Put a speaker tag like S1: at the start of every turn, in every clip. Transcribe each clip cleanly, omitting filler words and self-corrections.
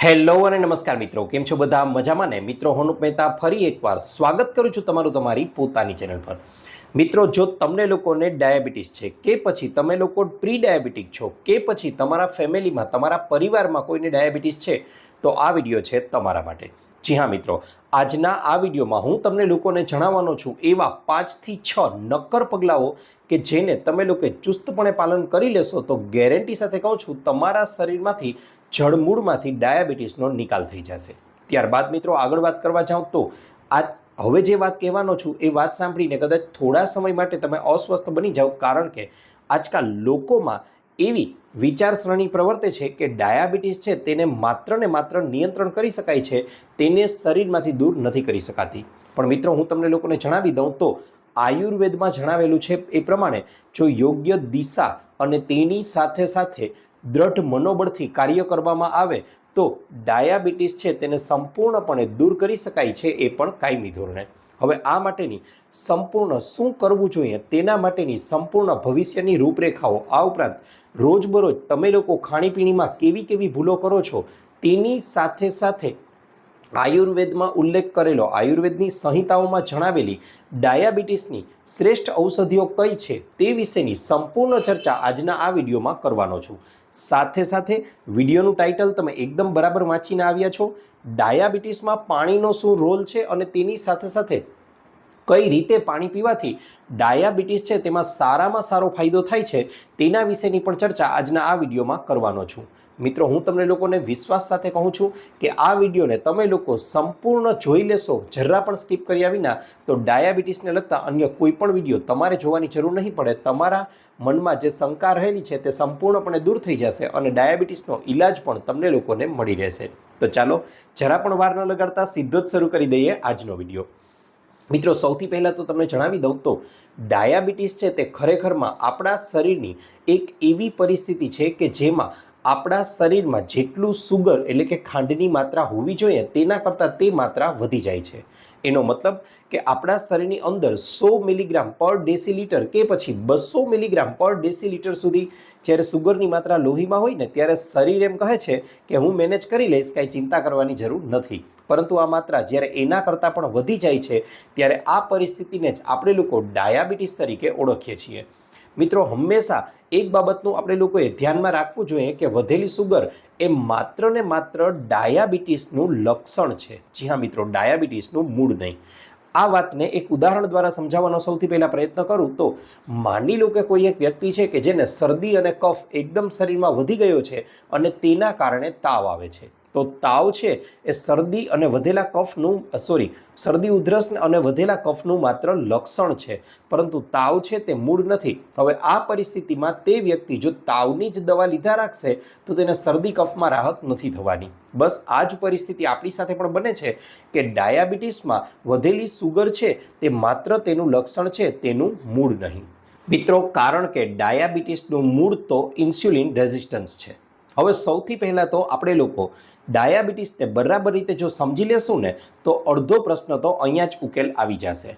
S1: Hello અને નમસ્કાર મિત્રો, કેમ છો બધા? મજામાં ને? મિત્રો, હું અનુપ મહેતા ફરી એકવાર સ્વાગત કરું છું તમારું તમારી પોતાની ચેનલ પર. મિત્રો, જો તમને લોકોને ડાયાબિટીસ છે કે પછી તમે લોકો પ્રી ડાયાબિટીક છો કે પછી તમારા ફેમિલીમાં તમારા પરિવારમાં કોઈને ડાયાબિટીસ છે તો આ વિડીયો છે તમારા માટે. જી હા મિત્રો, આજના આ વિડીયોમાં હું તમને લોકોને જણાવવાનો છું એવા 5 થી 6 નક્કર પગલાઓ કે જેને તમે લોકો ચુસ્તપણે પાલન કરી લેશો તો ગેરંટી સાથે કહું છું તમારા શરીરમાંથી જળમૂળમાંથી ડાયાબિટીસનો નિકાલ થઈ જશે. ત્યારબાદ મિત્રો આગળ વાત કરવા જાઉં તો હવે જે વાત કહેવાનો છું એ વાત સાંભળીને કદાચ થોડા સમય માટે તમે અસ્વસ્થ બની જાઓ, કારણ કે આજકાલ લોકોમાં એવી વિચારસરણી પ્રવર્તે છે કે ડાયાબિટીસ છે તેને માત્ર ને માત્ર નિયંત્રણ કરી શકાય છે, તેને શરીરમાંથી દૂર નથી કરી શકાતી. પણ મિત્રો, હું તમને લોકોને જણાવી દઉં તો આયુર્વેદમાં જણાવેલું છે એ પ્રમાણે જો યોગ્ય દિશા અને તેની સાથે સાથે દ્રઢ મનોબળથી કાર્ય કરવામાં આવે તો ડાયાબિટીસ છે તેને સંપૂર્ણપણે દૂર કરી શકાય છે, એ પણ કાયમી ધોરણે. હવે આ માટેની સંપૂર્ણ શું કરવું જોઈએ તેના માટેની સંપૂર્ણ ભવિષ્યની રૂપરેખાઓ, આ ઉપરાંત રોજબરોજ તમે લોકો ખાણીપીણીમાં કેવી કેવી ભૂલો કરો છો તેની સાથે સાથે આયુર્વેદમાં ઉલ્લેખ કરેલો, આયુર્વેદની સંહિતાઓમાં જણાવેલી ડાયાબિટીસની શ્રેષ્ઠ ઔષધિઓ કઈ છે તે વિશેની સંપૂર્ણ ચર્ચા આજના આ વિડીયોમાં કરવાનો છું. સાથે સાથે વિડીયોનું ટાઇટલ તમે એકદમ બરાબર વાંચીને આવ્યા છો. ડાયાબિટીસમાં પાણીનો શું રોલ છે અને તેની સાથે સાથે કઈ રીતે પાણી પીવાથી ડાયાબિટીસ છે તેમાં સારામાં સારો ફાયદો થાય છે તેના વિશેની પણ ચર્ચા આજના આ વિડીયોમાં કરવાનો છું. મિત્રો, હું તમને લોકોને વિશ્વાસ સાથે કહું છું કે આ વિડીયોને તમે લોકો સંપૂર્ણ જોઈ લેશો, જરા પણ સ્કીપ કર્યા વિના, તો ડાયાબિટીસને લગતા અન્ય કોઈ પણ વિડીયો તમારે જોવાની જરૂર નહીં પડે. તમારા મનમાં જે શંકા રહેલી છે તે સંપૂર્ણપણે દૂર થઈ જશે અને ડાયાબિટીસનો ઈલાજ પણ તમને લોકોને મળી રહેશે. તો ચાલો જરા પણ વાર ન લગાડતા સીધો જ શરૂ કરી દઈએ આજનો વિડીયો. મિત્રો, સૌથી પહેલાં તો તમને જણાવી દઉં તો ડાયાબિટીસ છે તે ખરેખરમાં આપણા શરીરની એક એવી પરિસ્થિતિ છે કે જેમાં આપણા શરીરમાં જેટલું સુગર એટલે કે ખાંડની માત્રા હોવી જોઈએ તેના કરતાં તે માત્રા વધી જાય છે. એનો મતલબ કે આપણા શરીરની અંદર 100 મિલીગ્રામ પર ડેસીલીટર કે પછી 200 મિલીગ્રામ પર ડેસીલીટર સુધી જ્યારે સુગરની માત્રા લોહીમાં હોય ને ત્યારે શરીર એમ કહે છે કે હું મેનેજ કરી લઈશ, કાંઈ ચિંતા કરવાની જરૂર નથી. પરંતુ આ માત્રા જ્યારે એના કરતાં પણ વધી જાય છે ત્યારે આ પરિસ્થિતિને જ આપણે લોકો ડાયાબિટીસ તરીકે ઓળખીએ છીએ. મિત્રો, હંમેશા એક બાબતનું આપણે લોકોએ ધ્યાનમાં રાખવું જોઈએ કે વધેલી સુગર એ માત્ર ને માત્ર ડાયાબિટીસનું લક્ષણ છે. જી હા મિત્રો, ડાયાબિટીસનું મૂળ નહીં. આ વાતને એક ઉદાહરણ દ્વારા સમજાવવાનો સૌથી પહેલા પ્રયત્ન કરું તો માની લો કે કોઈ એક વ્યક્તિ છે કે જેને શરદી અને કફ એકદમ શરીરમાં વધી ગયો છે અને તેના કારણે તાવ આવે છે. તો તાવ છે એ શરદી અને વધેલા કફનું શરદી ઉધરસ અને વધેલા કફનું માત્ર લક્ષણ છે, પરંતુ તાવ છે તે મૂળ નથી. હવે આ પરિસ્થિતિમાં તે વ્યક્તિ જો તાવની જ દવા લીધા રાખશે તો તેને શરદી કફમાં રાહત નથી થવાની. બસ આ જ પરિસ્થિતિ આપણી સાથે પણ બને છે કે ડાયાબિટીસમાં વધેલી સુગર છે તે માત્ર તેનું લક્ષણ છે, તેનું મૂળ નહીં. મિત્રો, કારણ કે ડાયાબિટીસનું મૂળ તો ઇન્સ્યુલિન રેઝિસ્ટન્સ છે. હવે સૌથી પહેલાં તો આપણે લોકો ડાયાબિટીસને બરાબર રીતે જો સમજી લેશું ને તો અડધો પ્રશ્ન તો અહીંયા જ ઉકેલ આવી જશે.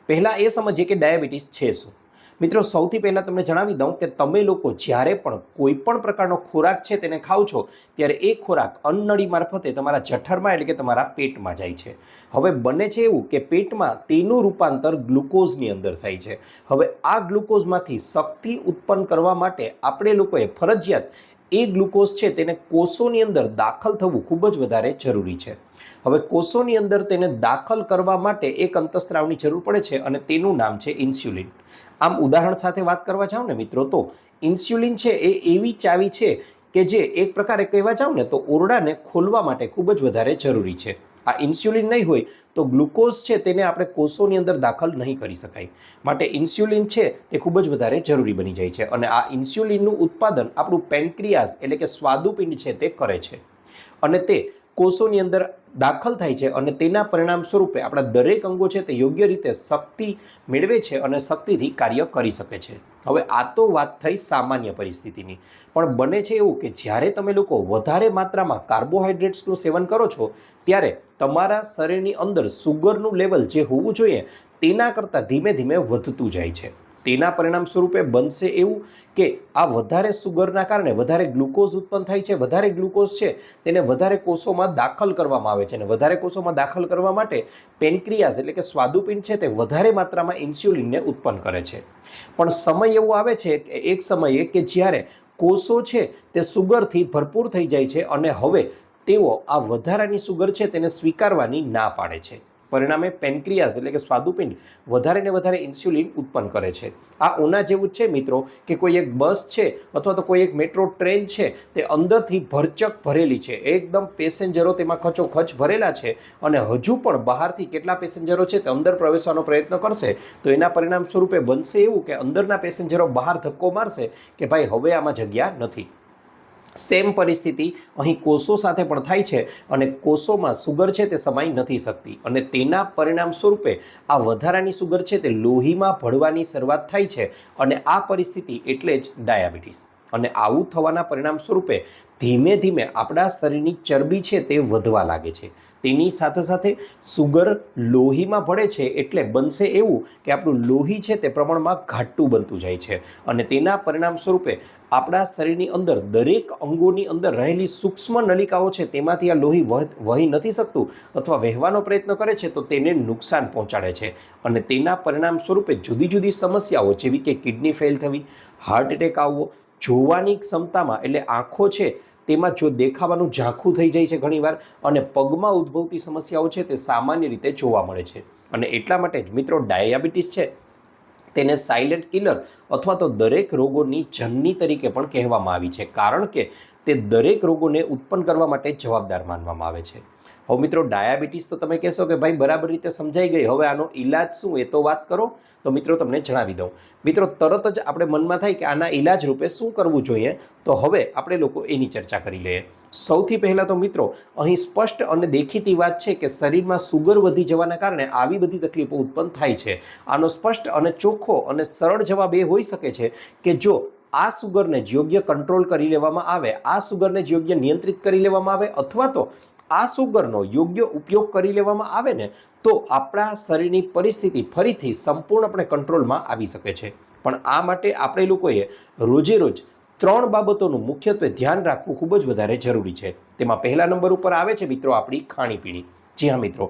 S1: પહેલાં એ સમજીએ કે ડાયાબિટીસ છે શું. મિત્રો, સૌથી પહેલાં તમને જણાવી દઉં કે તમે લોકો જ્યારે પણ કોઈ પણ પ્રકારનો ખોરાક છે તેને ખાઓ છો ત્યારે એ ખોરાક અન્નનળી મારફતે તમારા જઠરમાં એટલે કે તમારા પેટમાં જાય છે. હવે બને છે એવું કે પેટમાં તેનું રૂપાંતર ગ્લુકોઝની અંદર થાય છે. હવે આ ગ્લુકોઝમાંથી શક્તિ ઉત્પન્ન કરવા માટે આપણે લોકોએ ફરજિયાત એ ગ્લુકોઝ છે તેને કોષોની અંદર દાખલ થવું ખૂબ જ વધારે જરૂરી છે. હવે કોષોની અંદર તેને દાખલ કરવા માટે એક અંતઃસ્ત્રાવની જરૂર પડે છે અને તેનું નામ છે ઇન્સ્યુલિન. આમ ઉદાહરણ સાથે વાત કરવા જાઉં ને મિત્રો, તો ઇન્સ્યુલિન છે એ એવી ચાવી છે કે જે એક પ્રકારે કહેવા જાઉં ને તો ઓરડાને ખોલવા માટે ખૂબ જ વધારે જરૂરી છે. આ ઇન્સ્યુલિન નહીં હોય તો ગ્લુકોઝ છે તેને આપણે કોષોની અંદર દાખલ નહીં કરી શકાય. માટે ઇન્સ્યુલિન છે તે ખૂબ જ વધારે જરૂરી બની જાય છે અને આ ઇન્સ્યુલિનનું ઉત્પાદન આપણું પેન્ક્રિયાઝ એટલે કે સ્વાદુપિંડ છે તે કરે છે અને તે કોષોની અંદર દાખલ થાય છે અને તેના પરિણામ સ્વરૂપે આપણા દરેક અંગો છે તે યોગ્ય રીતે શક્તિ મેળવે છે અને શક્તિથી કાર્ય કરી શકે છે. હવે આ તો વાત થઈ સામાન્ય પરિસ્થિતિની, પણ બને છે એવું કે જ્યારે તમે લોકો વધારે માત્રામાં કાર્બોહાઈડ્રેટ્સનું સેવન કરો છો ત્યારે તમારા શરીરની અંદર સુગરનું લેવલ જે હોવું જોઈએ તેના કરતાં ધીમે ધીમે વધતું જાય છે. તેના પરિણામ સ્વરૂપે બનશે એવું કે આ વધારે સુગરના કારણે વધારે ગ્લુકોઝ ઉત્પન્ન થાય છે. વધારે ગ્લુકોઝ છે તેને વધારે કોષોમાં દાખલ કરવામાં આવે છે અને વધારે કોષોમાં દાખલ કરવા માટે પેનક્રિયાસ એટલે કે સ્વાદુપિંડ છે તે વધારે માત્રામાં ઇન્સ્યુલિનને ઉત્પન્ન કરે છે. પણ સમય એવો આવે છે કે એક સમયે કે જ્યારે કોષો છે તે સુગરથી ભરપૂર થઈ જાય છે અને હવે તેઓ આ વધારાની સુગર છે તેને સ્વીકારવાની ના પાડે છે. પરિણામે પેનક્રિયાસ એટલે કે સ્વાદુપિંડ વધારે ને વધારે ઇન્સ્યુલિન ઉત્પન્ન કરે છે. આ ઓના જેવું જ છે મિત્રો કે કોઈ એક બસ છે અથવા તો કોઈ એક મેટ્રો ટ્રેન છે તે અંદરથી ભરચક ભરેલી છે, એકદમ પેસેન્જરો તેમાં ખચોખચ ભરેલા છે અને હજુ પણ બહારથી કેટલા પેસેન્જરો છે તે અંદર પ્રવેશવાનો પ્રયત્ન કરશે તો એના પરિણામ સ્વરૂપે બનશે એવું કે અંદરના પેસેન્જરો બહાર ધક્કો મારશે કે ભાઈ હવે આમાં જગ્યા નથી. સેમ પરિસ્થિતિ અહીં કોષો સાથે પણ થાય છે અને કોષોમાં સુગર છે તે સમાઈ નથી શકતી અને તેના પરિણામ સ્વરૂપે આ વધારાની સુગર છે તે લોહીમાં ભળવાની શરૂઆત થાય છે અને આ પરિસ્થિતિ એટલે જ ડાયાબિટીસ. અને આવું થવાના પરિણામ સ્વરૂપે ધીમે ધીમે આપણા શરીરની ચરબી છે તે વધવા લાગે છે. તેની સાથે સાથે સુગર લોહીમાં ભળે છે એટલે બનશે એવું કે આપણું લોહી છે તે પ્રમાણમાં ઘાટું બનતું જાય છે અને તેના પરિણામ સ્વરૂપે આપણા શરીરની અંદર દરેક અંગોની અંદર રહેલી સૂક્ષ્મ નલિકાઓ છે તેમાંથી આ લોહી વહી નથી શકતું અથવા વહેવાનો પ્રયત્ન કરે છે તો તેને નુકસાન પહોંચાડે છે અને તેના પરિણામ સ્વરૂપે જુદી જુદી સમસ્યાઓ જેવી કે કિડની ફેલ થવી, હાર્ટ એટેક આવવો, જોવાની ક્ષમતામાં એટલે આંખો છે તેમાં જો દેખાવાનું ઝાંખું થઈ જાય છે ઘણીવાર અને પગમાં ઉદ્ભવતી સમસ્યાઓ છે તે સામાન્ય રીતે જોવા મળે છે. અને એટલા માટે જ મિત્રો ડાયાબિટીસ છે તેને સાયલેન્ટ કિલર અથવા તો દરેક રોગોની જનની તરીકે પણ કહેવામાં આવી છે કારણ કે તે દરેક રોગોને ઉત્પન્ન કરવા માટે જવાબદાર માનવામાં આવે છે. હવે મિત્રો ડાયાબિટીસ તો તમે કહેશો કે ભાઈ બરાબર રીતે સમજાઈ ગઈ, હવે આનો ઈલાજ શું એ તો વાત કરો. તો મિત્રો તમને જણાવી દઉં. મિત્રો તરત જ આપણે મનમાં થાય કે આના ઈલાજ રૂપે શું કરવું જોઈએ તો હવે આપણે લોકો એની ચર્ચા કરી લઈએ. સૌથી પહેલાં તો મિત્રો અહીં સ્પષ્ટ અને દેખીતી વાત છે કે શરીરમાં સુગર વધી જવાના કારણે આવી બધી તકલીફો ઉત્પન્ન થાય છે. આનો સ્પષ્ટ અને ચોખ્ખો અને સરળ જવાબ એ હોઈ શકે છે કે જો આ સુગરને યોગ્ય કંટ્રોલ કરી લેવામાં આવે, આ સુગરને યોગ્ય નિયંત્રિત કરી લેવામાં આવે અથવા તો આ સુગરનો યોગ્ય ઉપયોગ કરી લેવામાં આવે ને તો આપણા શરીરની પરિસ્થિતિ ફરીથી સંપૂર્ણપણે કંટ્રોલમાં આવી શકે છે. પણ આ માટે આપણે લોકોએ રોજે રોજ 3 બાબતોનું મુખ્યત્વે ધ્યાન રાખવું ખૂબ જ વધારે જરૂરી છે. તેમાં પહેલા નંબર ઉપર આવે છે મિત્રો આપણી ખાણીપીણી. જી હા મિત્રો,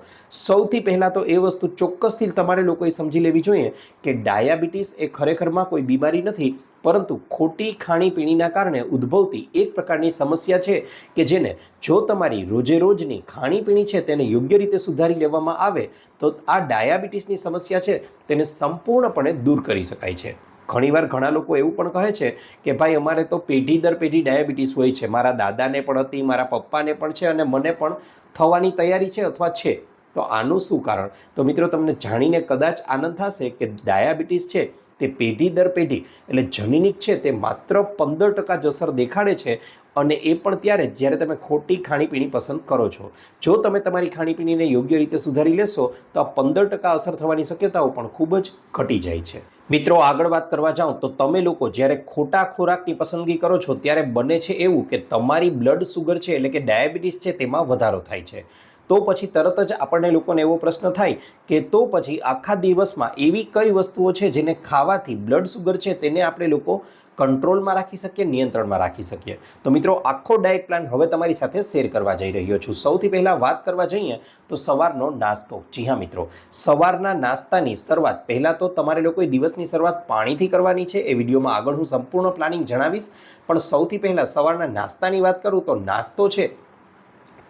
S1: સૌથી પહેલાં તો એ વસ્તુ ચોક્કસથી તમારે લોકોએ સમજી લેવી જોઈએ કે ડાયાબિટીસ એ ખરેખરમાં કોઈ બીમારી નથી પરંતુ ખોટી ખાણીપીણીના કારણે ઉદ્ભવતી એક પ્રકારની સમસ્યા છે કે જેને જો તમારી રોજે રોજની ખાણીપીણી છે તેને યોગ્ય રીતે સુધારી લેવામાં આવે તો આ ડાયાબિટીસની સમસ્યા છે તેને સંપૂર્ણપણે દૂર કરી શકાય છે. ઘણીવાર ઘણા લોકો એવું પણ કહે છે કે ભાઈ અમારે તો પેઢી દર પેઢી ડાયાબિટીસ હોય છે, મારા દાદાને પણ હતી, મારા પપ્પાને પણ છે અને મને પણ થવાની તૈયારી છે અથવા છે. તો આનું શું કારણ? તો મિત્રો તમને જાણીને કદાચ આનંદ થશે કે ડાયાબિટીસ છે તે પેઢી દર પેઢી એટલે જનીનિક છે તે માત્ર 15% જ અસર દેખાડે છે અને એ પણ ત્યારે જ્યારે તમે ખોટી ખાણીપીણી પસંદ કરો છો. જો તમે તમારી ખાણીપીણીને યોગ્ય રીતે સુધારી લેશો તો આ 15% અસર થવાની શક્યતાઓ પણ ખૂબ જ ઘટી જાય છે. મિત્રો આગળ વાત કરવા જાઉં તો તમે લોકો જ્યારે ખોટા ખોરાકની પસંદગી કરો છો ત્યારે બને છે એવું કે તમારી બ્લડ સુગર છે એટલે કે ડાયાબિટીસ છે તેમાં વધારો થાય છે. તો પછી તરત જ આપણને લોકોને એવો પ્રશ્ન થાય કે તો પછી આખા દિવસમાં એવી કઈ વસ્તુઓ છે જેને ખાવાથી બ્લડ સુગર છે તેને આપણે લોકો કંટ્રોલમાં રાખી શકીએ, નિયંત્રણમાં રાખી શકીએ. તો મિત્રો આખો ડાયટ પ્લાન હવે તમારી સાથે શેર કરવા જઈ રહ્યો છું. સૌથી પહેલાં વાત કરવા જઈએ તો સવારનો નાસ્તો. જી હા મિત્રો, સવારના નાસ્તાની શરૂઆત પહેલાં તો તમારે લોકોએ દિવસની શરૂઆત પાણીથી કરવાની છે. એ વિડીયોમાં આગળ હું સંપૂર્ણ પ્લાનિંગ જણાવીશ. પણ સૌથી પહેલાં સવારના નાસ્તાની વાત કરું તો નાસ્તો છે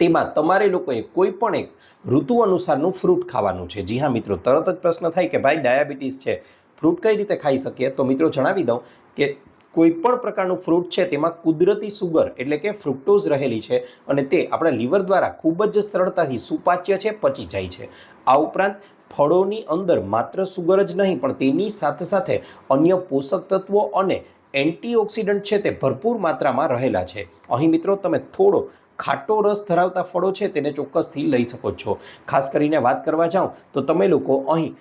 S1: તેમાં તમારે લોકોએ કોઈ પણ એક ઋતુ અનુસારનું ફ્રૂટ ખાવાનું છે. જી હા મિત્રો, તરત જ પ્રશ્ન થાય કે ભાઈ ડાયાબિટીસ છે, ફ્રૂટ કઈ રીતે ખાઈ શકીએ? તો મિત્રો જણાવી દઉં કે કોઈ પણ પ્રકારનું ફ્રૂટ છે તેમાં કુદરતી સુગર એટલે કે ફ્રુક્ટોઝ રહેલી છે અને તે આપણા લીવર દ્વારા ખૂબ જ સરળતાથી સુપાચ્ય છે, પચી જાય છે. આ ઉપરાંત ફળોની અંદર માત્ર સુગર જ નહીં પણ તેની સાથે સાથે અન્ય પોષક તત્વો અને એન્ટીઓક્સિડન્ટ છે તે ભરપૂર માત્રામાં રહેલા છે. અહીં મિત્રો તમે થોડો ખાટો રસ ધરાવતા ફળો છે તેને ચોક્કસથી લઈ શકો છો. ખાસ કરીને વાત કરવા જાઉં તો તમે લોકો અહીં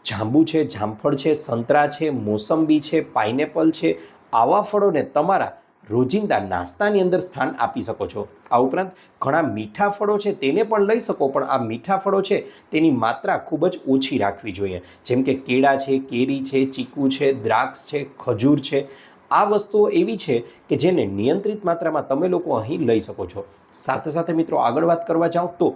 S1: જાંબુ છે, જામફળ છે, સંતરા છે, મોસંબી છે, પાઇનેપલ છે, આવા ફળોને તમારા રોજિંદા નાસ્તાની અંદર સ્થાન આપી શકો છો। આ ઉપરાંત ઘણા મીઠા ફળો છે તેને પણ લઈ શકો, પણ આ મીઠા ફળો છે તેની માત્રા ખૂબ જ ઓછી રાખવી જોઈએ, જેમ કે કેળા છે, કેરી છે, ચીકુ છે, દ્રાક્ષ છે, ખજૂર છે। આ વસ્તુઓ એવી છે કે જેને નિયંત્રિત માત્રામાં તમે લોકો અહીં લઈ શકો છો। સાથે સાથે મિત્રો આગળ વાત કરવા જાઉં તો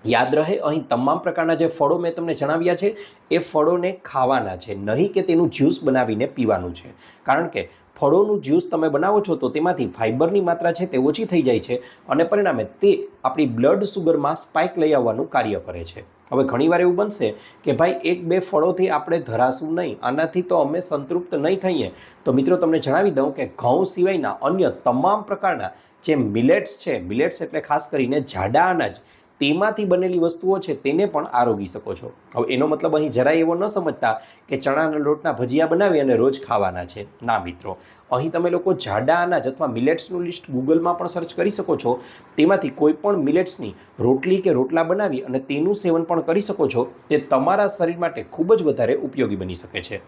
S1: યાદ રહે, અહીં તમામ પ્રકારના જે ફળો મેં તમને જણાવ્યા છે એ ફળોને ખાવાના છે, નહીં કે તેનું જ્યુસ બનાવીને પીવાનું છે। કારણ કે ફળોનું જ્યુસ તમે બનાવો છો તો તેમાંથી ફાઇબરની માત્રા છે તે ઓછી થઈ જાય છે અને પરિણામે તે આપણી બ્લડ સુગરમાં સ્પાઇક લઈ આવવાનું કાર્ય કરે છે। હવે ઘણીવાર એવું બનશે કે ભાઈ 1-2 ફળોથી આપણે ધરાશું નહીં, આનાથી તો અમે સંતૃપ્ત નહીં થઈએ। તો મિત્રો તમને જણાવી દઉં કે ઘઉં સિવાયના અન્ય તમામ પ્રકારના જે મિલેટ્સ છે, મિલેટ્સ એટલે ખાસ કરીને જાડા અનાજ, તેમાંથી બનેલી વસ્તુઓ છે તેને પણ આરોગી શકો છો। હવે એનો મતલબ અહીં જરાય એવો ન સમજતા કે ચણાના લોટના ભજીયા બનાવી અને રોજ ખાવાના છે, ના મિત્રો। અહીં તમે લોકો જાડા અનાજ અથવા મિલેટ્સનું લિસ્ટ ગૂગલમાં પણ સર્ચ કરી શકો છો, તેમાંથી કોઈ પણ મિલેટ્સની રોટલી કે રોટલા બનાવી અને તેનું સેવન પણ કરી શકો છો। તે તમારા શરીર માટે ખૂબ જ વધારે ઉપયોગી બની શકે છે।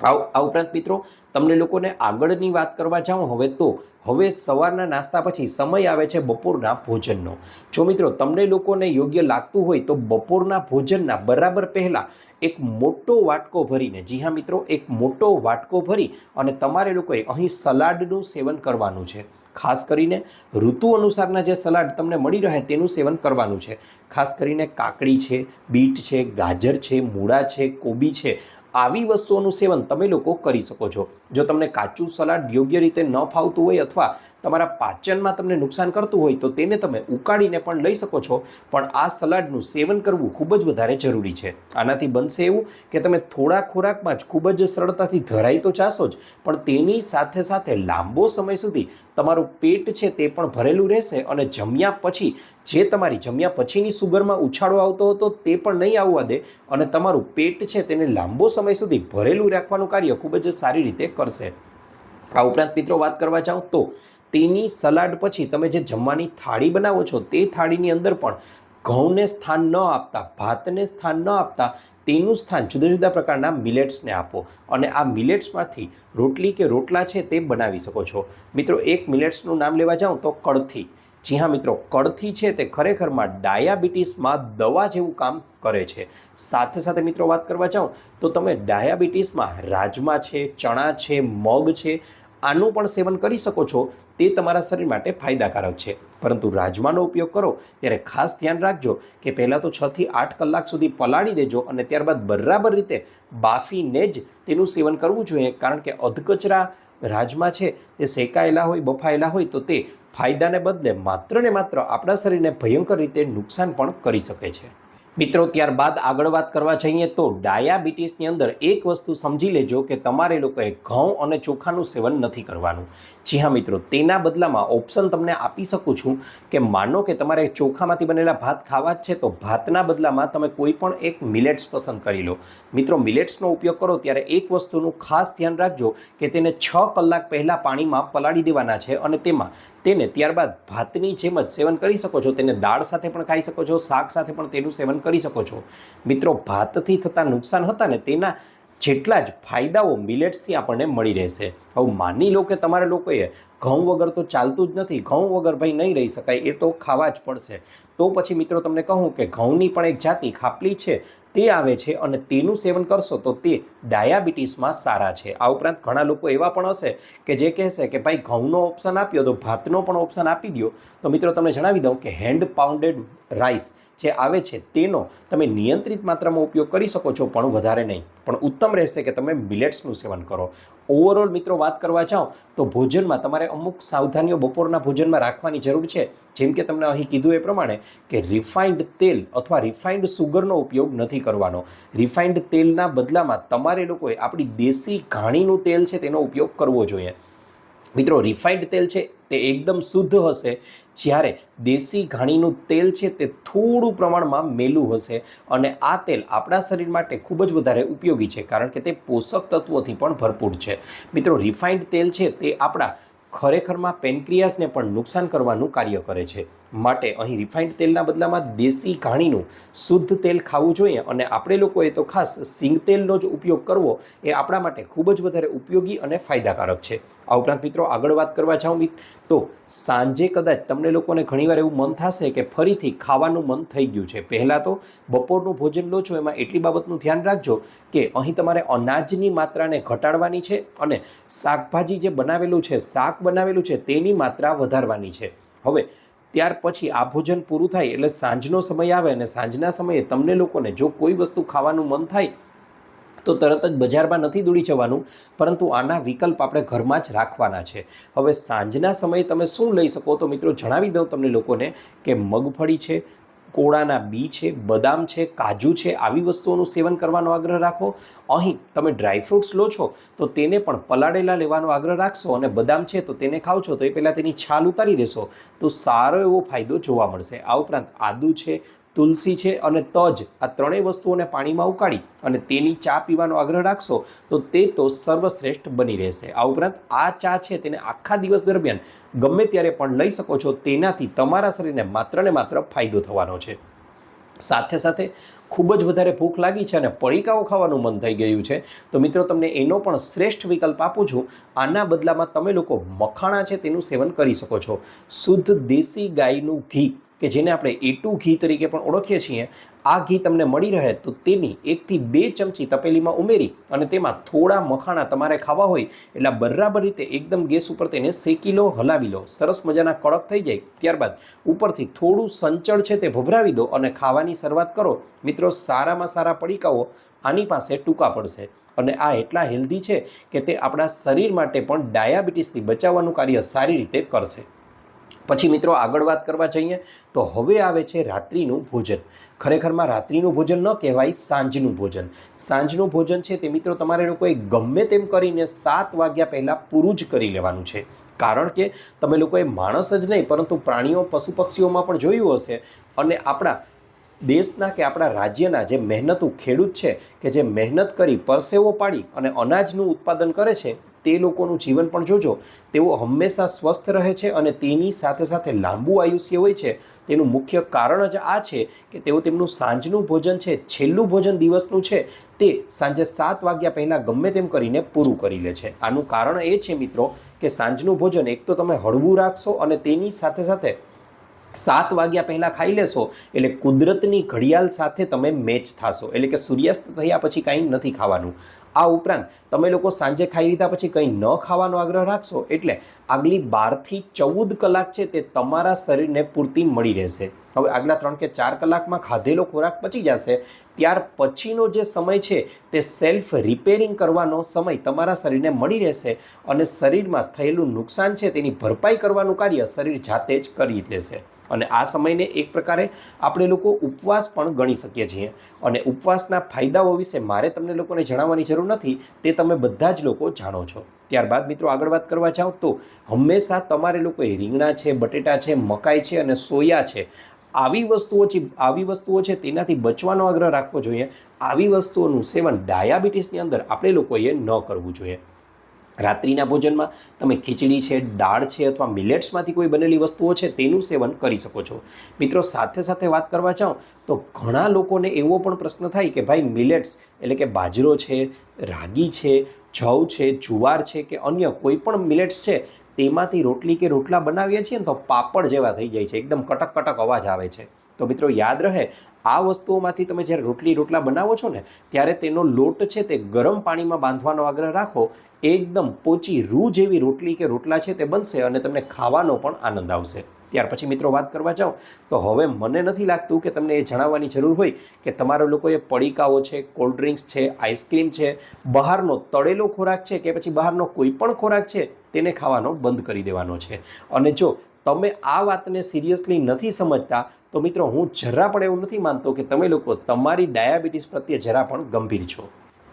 S1: આ ઉપરાંત મિત્રો તમને લોકોને આગળની વાત કરવા જાઉં હવે તો હવે સવારના નાસ્તા પછી સમય આવે છે બપોરના ભોજનનો। જો મિત્રો તમને લોકોને યોગ્ય લાગતું હોય તો બપોરના ભોજનના બરાબર પહેલાં એક મોટો વાટકો ભરીને, જી હા મિત્રો, એક મોટો વાટકો ભરી અને તમારે લોકોએ અહીં સલાડનું સેવન કરવાનું છે। ખાસ કરીને ઋતુ અનુસારના જે સલાડ તમને મળી રહે તેનું સેવન કરવાનું છે। ખાસ કરીને કાકડી છે, બીટ છે, ગાજર છે, મૂળા છે, કોબી છે, આવી વસ્તુઓનું સેવન તમે લોકો કરી શકો છો। જો તમને કાચું સલાડ યોગ્ય રીતે ન ફાવતું હોય અથવા તમારા પાચનમાં તમને નુકસાન કરતું હોય તો તેને તમે ઉકાળીને પણ લઈ શકો છો, પણ આ સલાડનું સેવન કરવું ખૂબ જ વધારે જરૂરી છે। આનાથી બનશે એવું કે તમે થોડા ખોરાકમાં જ ખૂબ જ સરળતાથી ધરાઈ તો જાશો જ, પણ તેની સાથે સાથે લાંબો સમય સુધી તમારું પેટ છે તે પણ ભરેલું રહેશે અને જમ્યા પછી જે તમારી જમ્યા પછીની સુગરમાં ઉછાળો આવતો હતો તે પણ નહીં આવવા દે અને તમારું પેટ છે તેને લાંબો સમય સુધી ભરેલું રાખવાનું કાર્ય ખૂબ જ સારી રીતે કરશે। આ ઉપરાંત મિત્રો વાત કરવા જાઉં તો તેની સલાડ પછી તમે જે જમવાની થાળી બનાવો છો તે થાળીની અંદર પણ ઘઉંને સ્થાન ન આપતા, ભાતને સ્થાન ન આપતા, તેનું સ્થાન જુદા જુદા પ્રકારના મિલેટ્સને આપો અને આ મિલેટ્સમાંથી રોટલી કે રોટલા છે તે બનાવી શકો છો। મિત્રો એક મિલેટ્સનું નામ લેવા જાઉં તો કળથી, જી હા મિત્રો, કળથી છે તે ખરેખરમાં ડાયાબિટીસમાં દવા જેવું કામ કરે છે। સાથે સાથે મિત્રો વાત કરવા જાઉં તો તમે ડાયાબિટીસમાં રાજમા છે, ચણા છે, મગ છે, આનું પણ સેવન કરી શકો છો। તે તમારા શરીર માટે ફાયદાકારક છે, પરંતુ રાજમાનો ઉપયોગ કરો ત્યારે ખાસ ધ્યાન રાખજો કે પહેલાં તો 6 થી 8 કલાક સુધી પલાળી દેજો અને ત્યારબાદ બરાબર રીતે બાફીને જ તેનું સેવન કરવું જોઈએ, કારણ કે અધકચરા રાજમા છે તે શેકાયેલા હોય, બફાયેલા હોય તો તે ફાયદાને બદલે માત્ર ને માત્ર આપણા શરીરને ભયંકર રીતે નુકસાન પણ કરી શકે છે। મિત્રો ત્યારબાદ આગળ વાત કરવા જઈએ તો ડાયાબિટીસની અંદર એક વસ્તુ સમજી લેજો કે તમારે લોકોએ ઘઉં અને ચોખાનું સેવન નથી કરવાનું। જી હા મિત્રો, તેના બદલામાં ઓપ્શન તમને આપી શકું છું કે માનો કે તમારે ચોખામાંથી બનેલા ભાત ખાવા જ છે તો ભાતના બદલામાં તમે કોઈ પણ એક મિલેટ્સ પસંદ કરી લો। મિત્રો મિલેટ્સનો ઉપયોગ કરો ત્યારે એક વસ્તુનું ખાસ ધ્યાન રાખજો કે તેને 6 કલાક પહેલાં પાણીમાં પલાળી દેવાના છે અને તેમાં તેને ત્યારબાદ ભાતની જેમ જ સેવન કરી શકો છો। તેને દાળ સાથે પણ ખાઈ શકો છો, શાક સાથે પણ તેનું સેવન કરી શકો છો। મિત્રો ભાતથી થતા નુકસાન હતા ને તેના જેટલા જ ફાયદાઓ મિલેટ્સથી આપણને મળી રહેશે। હવે માની લો કે તમારા લોકોએ ઘઉં વગર તો ચાલતું જ નથી, ઘઉં વગર ભાઈ નહીં રહી શકાય, એ તો ખાવા જ પડશે, તો પછી મિત્રો તમને કહું કે ઘઉંની પણ એક જાતિ ખાપલી છે તે આવે છે અને તેનું સેવન કરશો તો તે ડાયાબિટીસમાં સારા છે। આ ઉપરાંત ઘણા લોકો એવા પણ હશે કે જે કહેશે કે ભાઈ ઘઉંનો ઓપ્શન આપ્યો તો ભાતનો પણ ઓપ્શન આપી દો, તો મિત્રો તમને જણાવી દઉં કે હેન્ડ પાઉન્ડેડ રાઈસ જે આવે છે તેનો તમે નિયંત્રિત માત્રામાં ઉપયોગ કરી શકો છો, પણ વધારે નહીં, પણ ઉત્તમ રહેશે કે તમે મિલેટ્સનું સેવન કરો। ઓવરઓલ મિત્રો વાત કરવા જાઓ તો ભોજનમાં તમારે અમુક સાવધાનીઓ બપોરના ભોજનમાં રાખવાની જરૂર છે, જેમ કે તમને અહીં કીધું એ પ્રમાણે કે રિફાઇન્ડ તેલ અથવા રિફાઇન્ડ સુગરનો ઉપયોગ નથી કરવાનો। રિફાઇન્ડ તેલના બદલામાં તમારે લોકોએ આપણી દેશી ઘાણીનું તેલ છે તેનો ઉપયોગ કરવો જોઈએ। મિત્રો રિફાઇન્ડ તેલ છે તે એકદમ શુદ્ધ હશે, જ્યારે દેશી ઘાણીનું તેલ છે તે થોડું પ્રમાણમાં મેલું હશે અને આ તેલ આપણા શરીર માટે ખૂબ જ વધારે ઉપયોગી છે, કારણ કે તે પોષક તત્વોથી પણ ભરપૂર છે। મિત્રો રિફાઇન્ડ તેલ છે તે આપણા ખરેખરમાં પેનક્રિયાસને પણ નુકસાન કરવાનું કાર્ય કરે છે। માટે અહીં રિફાઇન્ડ તેલના બદલામાં દેશી ઘાણીનું શુદ્ધ તેલ ખાવું જોઈએ અને આપણે લોકોએ તો ખાસ સિંગ તેલનો જ ઉપયોગ કરવો એ આપણા માટે ખૂબ જ વધારે ઉપયોગી અને ફાયદાકારક છે. આ ઉપરાંત મિત્રો આગળ વાત કરવા જાઉં તો સાંજે કદાચ તમને લોકોને ઘણીવાર એવું મન થશે કે ફરીથી ખાવાનું મન થઈ ગયું છે. પહેલાં તો બપોરનું ભોજન લો છો એમાં એટલી બાબતનું ધ્યાન રાખજો કે અહીં તમારે અનાજની માત્રાને ઘટાડવાની છે અને શાકભાજી જે બનાવેલું છે, શાક બનાવેલું છે તેની માત્રા વધારવાની છે. હવે ત્યાર પછી આ ભોજન પૂરું થાય એટલે સાંજનો સમય આવે અને સાંજના સમયે તમને લોકોને જો કોઈ વસ્તુ ખાવાનું મન થાય તો તરત જ બજારમાં નથી દોડી જવાનું, પરંતુ આના વિકલ્પ આપણે ઘરમાં જ રાખવાના છે. હવે સાંજના સમયે તમે શું લઈ શકો તો મિત્રો જણાવી દઉં તમને લોકોને કે મગફળી છે, કોળાના બી છે, બદામ છે, કાજુ છે, આવી વસ્તુઓનું સેવન કરવાનો આગ્રહ રાખો. અહીં તમે ડ્રાયફ્રૂટ્સ લો છો તો તેને પણ પલાળેલા લેવાનો આગ્રહ રાખશો અને બદામ છે તો તેને ખાવ છો તો એ પહેલાં તેની છાલ ઉતારી દેશો તો સારો એવો ફાયદો જોવા મળશે. આ ઉપરાંત આદુ છે, તુલસી છે અને તજ, આ ત્રણેય વસ્તુઓને પાણીમાં ઉકાળી અને તેની ચા પીવાનો આગ્રહ રાખશો તો તે તો સર્વશ્રેષ્ઠ બની રહેશે. આ ઉપરાંત આ ચા છે તેને આખા દિવસ દરમિયાન ગમે ત્યારે પણ લઈ શકો છો, તેનાથી તમારા શરીરને માત્ર ને માત્ર ફાયદો થવાનો છે. સાથે સાથે ખૂબ જ વધારે ભૂખ લાગી છે અને પડીકાઓ ખાવાનું મન થઈ ગયું છે તો મિત્રો તમને એનો પણ શ્રેષ્ઠ વિકલ્પ આપું છું. આના બદલામાં તમે લોકો મખાણા છે તેનું સેવન કરી શકો છો. શુદ્ધ દેશી ગાયનું ઘી કે જેને આપણે A2 ઘી તરીકે પણ ઓળખીએ છીએ, આ ઘી તમને મળી રહે તો તેની 1 થી 2 ચમચી તપેલીમાં ઉમેરી અને તેમાં થોડા મખાણા તમારે ખાવા હોય એટલે બરાબર રીતે એકદમ ગેસ ઉપર તેને શેકી લો, હલાવી લો, સરસ મજાના કડક થઈ જાય. ત્યારબાદ ઉપરથી થોડું સંચળ છે તે ભભરાવી દો અને ખાવાની શરૂઆત કરો. મિત્રો સારામાં સારા પડીકાઓ આની પાસે ટૂંકા પડશે અને આ એટલા હેલ્ધી છે કે તે આપણા શરીર માટે પણ ડાયાબિટીસથી બચાવવાનું કાર્ય સારી રીતે કરશે. પછી મિત્રો આગળ વાત કરવા જઈએ તો હવે આવે છે રાત્રિનું ભોજન. ખરેખરમાં રાત્રિનું ભોજન ન કહેવાય, સાંજનું ભોજન. સાંજનું ભોજન છે તે મિત્રો તમારે લોકોએ ગમે તેમ કરીને 7 વાગ્યા પહેલાં પૂરું જ કરી લેવાનું છે. કારણ કે તમે લોકોએ માણસ જ નહીં પરંતુ પ્રાણીઓ, પશુ પક્ષીઓમાં પણ જોયું હશે અને આપણા દેશના કે આપણા રાજ્યના જે મહેનતુ ખેડૂત છે કે જે મહેનત કરી પરસેવો પાડી અને અનાજનું ઉત્પાદન કરે છે તે લોકોનું જીવન પણ જોજો, તેઓ હંમેશા સ્વસ્થ રહે છે અને તેની સાથે સાથે લાંબુ આયુષ્ય હોય છે. તેનું મુખ્ય કારણ જ આ છે કે તેઓ તેમનું સાંજનું ભોજન છે, છેલ્લું ભોજન દિવસનું છે તે સાંજે 7 વાગ્યા પહેલાં ગમે તેમ કરીને પૂરું કરી લે છે. આનું કારણ એ છે મિત્રો કે સાંજનું ભોજન એક તો તમે હળવું રાખશો અને તેની સાથે સાથે 7 વાગ્યા પહેલાં ખાઈ લેશો એટલે કુદરતની ઘડિયાળ સાથે તમે મેચ થશો, એટલે કે સૂર્યાસ્ત થયા પછી કંઈ નથી ખાવાનું. આ ઉપરાંત તમે લોકો સાંજે ખાઈ લીધા પછી કંઈ ન ખાવાનો આગ્રહ રાખશો એટલે આગલી 12 થી 14 કલાક છે તે તમારા શરીરને પૂરતી મળી રહેશે. હવે આગલા 3 કે 4 કલાકમાં ખાધેલો ખોરાક પચી જશે, ત્યાર પછીનો જે સમય છે તે સેલ્ફ રિપેરિંગ કરવાનો સમય તમારા શરીરને મળી રહેશે અને શરીરમાં થયેલું નુકસાન છે તેની ભરપાઈ કરવાનું કાર્ય શરીર જાતે જ કરી લેશે. અને આ સમયને એક પ્રકારે આપણે લોકો ઉપવાસ પણ ગણી શકીએ છીએ અને ઉપવાસના ફાયદાઓ વિશે મારે તમને લોકોને જણાવવાની જરૂર નથી, તે તમે બધા જ લોકો જાણો છો. ત્યારબાદ મિત્રો આગળ વાત કરવા જાઓ તો હંમેશા તમારે લોકોએ રીંગણા છે, બટેટા છે, મકાઈ છે અને સોયા છે, આવી વસ્તુઓ છે તેનાથી બચવાનો આગ્રહ રાખવો જોઈએ. આવી વસ્તુઓનું સેવન ડાયાબિટીસની અંદર આપણે લોકોએ ન કરવું જોઈએ. રાત્રિના ભોજનમાં તમે ખીચડી છે, દાળ છે અથવા મિલેટ્સમાંથી કોઈ બનેલી વસ્તુઓ છે તેનું સેવન કરી શકો છો. મિત્રો સાથે સાથે વાત કરવા જાઉં તો ઘણા લોકોને એવો પણ પ્રશ્ન થાય કે ભાઈ મિલેટ્સ એટલે કે બાજરો છે, રાગી છે, જવ છે, જુવાર છે કે અન્ય કોઈ પણ મિલેટ્સ છે તેમાંથી રોટલી કે રોટલા બનાવીએ છીએ ને તો પાપડ જેવા થઈ જાય છે, એકદમ કટક કટક અવાજ આવે છે. તો મિત્રો યાદ રહે, આ વસ્તુઓમાંથી તમે જ્યારે રોટલા બનાવો છો ને ત્યારે તેનો લોટ છે તે ગરમ પાણીમાં બાંધવાનો આગ્રહ રાખો. એકદમ પોચી રૂ જેવી રોટલી કે રોટલા છે તે બનશે અને તમને ખાવાનો પણ આનંદ આવશે. ત્યાર પછી મિત્રો વાત કરવા જાઓ તો હવે મને નથી લાગતું કે તમને એ જણાવવાની જરૂર હોય કે તમારા લોકોએ પડીકાઓ છે, કોલ્ડ ડ્રિંક્સ છે, આઈસ્ક્રીમ છે, બહારનો તળેલો ખોરાક છે કે પછી બહારનો કોઈ પણ ખોરાક છે તેને ખાવાનો બંધ કરી દેવાનો છે. અને જો તમે આ વાતને સિરિયસલી નથી સમજતા તો મિત્રો હું જરા પણ એવું નથી માનતો કે તમે લોકો તમારી ડાયાબિટીસ પ્રત્યે જરા પણ ગંભીર છો.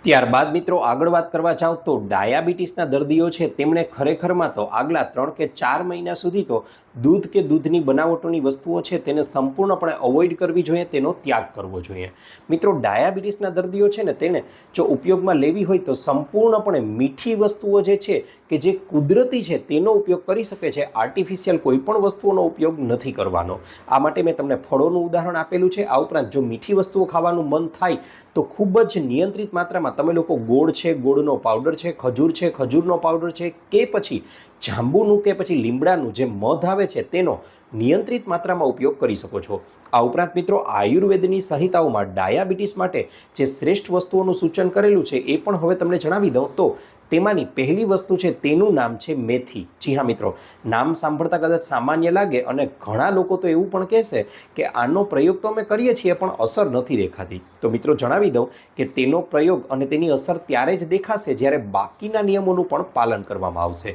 S1: ત્યારબાદ મિત્રો આગળ વાત કરવા જાઓ તો ડાયાબિટીસના દર્દીઓ છે તેમણે ખરેખરમાં તો આગલા 3 કે 4 મહિના સુધી તો દૂધ કે દૂધની બનાવટોની વસ્તુઓ છે તેને સંપૂર્ણપણે અવોઇડ કરવી જોઈએ, તેનો ત્યાગ કરવો જોઈએ. મિત્રો ડાયાબિટીસના દર્દીઓ છે ને તેને જો ઉપયોગમાં લેવી હોય તો સંપૂર્ણપણે મીઠી વસ્તુઓ જે છે કે જે કુદરતી છે તેનો ઉપયોગ કરી શકે છે. આર્ટિફિશિયલ કોઈ પણ વસ્તુઓનો ઉપયોગ નથી કરવાનો. આ માટે મેં તમને ફળોનું ઉદાહરણ આપેલું છે. આ ઉપરાંત જો મીઠી વસ્તુઓ ખાવાનું મન થાય તો ખૂબ જ નિયંત્રિત માત્રામાં તમે લોકો ગોળ છે, ગોળનો પાવડર છે, ખજૂર છે, ખજૂરનો પાવડર છે કે પછી જાંબુનું કે પછી લીમડાનું જે મધ આવે છે તેનો નિયંત્રિત માત્રામાં ઉપયોગ કરી શકો છો. આ ઉપરાંત મિત્રો આયુર્વેદની સંહિતાઓમાં ડાયાબિટીસ માટે જે શ્રેષ્ઠ વસ્તુઓનું સૂચન કરેલું છે એ પણ હવે તમને જણાવી દઉં તો તેમાંની પહેલી વસ્તુ છે તેનું નામ છે મેથી. જી હા મિત્રો, નામ સાંભળતા કદાચ સામાન્ય લાગે અને ઘણા લોકો તો એવું પણ કહેશે કે આનો પ્રયોગ તો અમે કરીએ છીએ પણ અસર નથી દેખાતી. તો મિત્રો જણાવી દઉં કે તેનો પ્રયોગ અને તેની અસર ત્યારે જ દેખાશે જ્યારે બાકીના નિયમોનું પણ પાલન કરવામાં આવશે.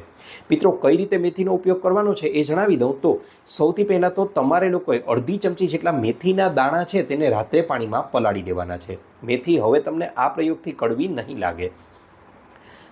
S1: મિત્રો કઈ રીતે મેથીનો ઉપયોગ કરવાનો છે એ જણાવી દઉં તો સૌથી પહેલાં તો તમારે લોકોએ અડધી ચમચી જેટલા મેથીના દાણા છે તેને રાત્રે પાણીમાં પલાળી દેવાના છે. મેથી હવે તમને આ પ્રયોગથી કડવી નહીં લાગે.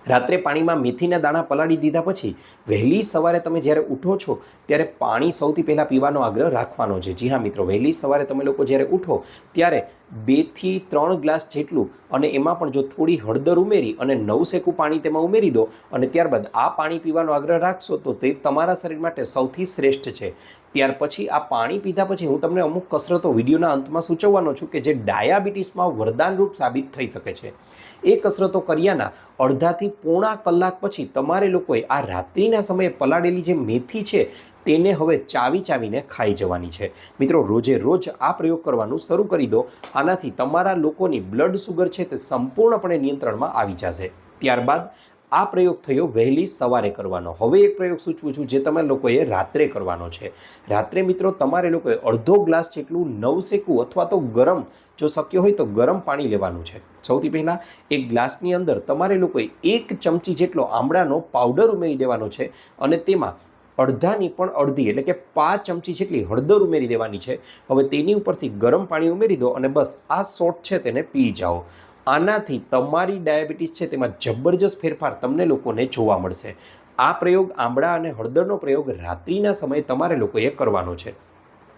S1: રાત્રે પાણીમાં મેથીના દાણા પલાળી દીધા પછી વહેલી સવારે તમે જ્યારે ઉઠો છો ત્યારે પાણી સૌથી પહેલાં પીવાનો આગ્રહ રાખવાનો છે. જી હા મિત્રો, વહેલી સવારે તમે લોકો જ્યારે ઉઠો ત્યારે 2 થી 3 ગ્લાસ જેટલું અને એમાં પણ જો થોડી હળદર ઉમેરી અને નવસેકું પાણી તેમાં ઉમેરી દો અને ત્યારબાદ આ પાણી પીવાનો આગ્રહ રાખશો તો તે તમારા શરીર માટે સૌથી શ્રેષ્ઠ છે. ત્યાર પછી આ પાણી પીધા પછી હું તમને અમુક કસરતો વિડીયોના અંતમાં સૂચવવાનો છું કે જે ડાયાબિટીસમાં વરદાનરૂપ સાબિત થઈ શકે છે. એ કસરતો કર્યાના અડધાથી પોણા કલાક પછી તમારે લોકોએ આ રાત્રિના સમયે પલાળેલી જે મેથી છે તેને હવે ચાવીને ખાઈ જવાની છે. મિત્રો રોજે રોજ આ પ્રયોગ કરવાનું શરૂ કરી દો. આનાથી તમારા લોકોની બ્લડ શુગર છે તે સંપૂર્ણપણે નિયંત્રણમાં આવી જશે. ત્યારબાદ આ પ્રયોગ થયો વહેલી સવારે કરવાનો. હવે એક પ્રયોગ સૂચવું છું જે તમે લોકોએ રાત્રે કરવાનો છે. રાત્રે મિત્રો તમારે લોકોએ અડધો ગ્લાસ જેટલું નવસેકું અથવા તો ગરમ, જો શક્ય હોય તો ગરમ પાણી લેવાનું છે. સૌથી પહેલાં એક ગ્લાસની અંદર તમારે લોકોએ 1 ચમચી જેટલો આમળાનો પાવડર ઉમેરી દેવાનો છે અને તેમાં અડધાની પણ અડધી એટલે કે 5 ચમચી જેટલી હળદર ઉમેરી દેવાની છે. હવે તેની ઉપરથી ગરમ પાણી ઉમેરી દો અને બસ આ શોટ છે તેને પી જાઓ. આનાથી તમારી ડાયાબિટીસ છે તેમાં જબરજસ્ત ફેરફાર તમને લોકોને જોવા મળશે. આ પ્રયોગ આમળા અને હળદરનો પ્રયોગ રાત્રિના સમયે તમારે લોકોએ કરવાનો છે.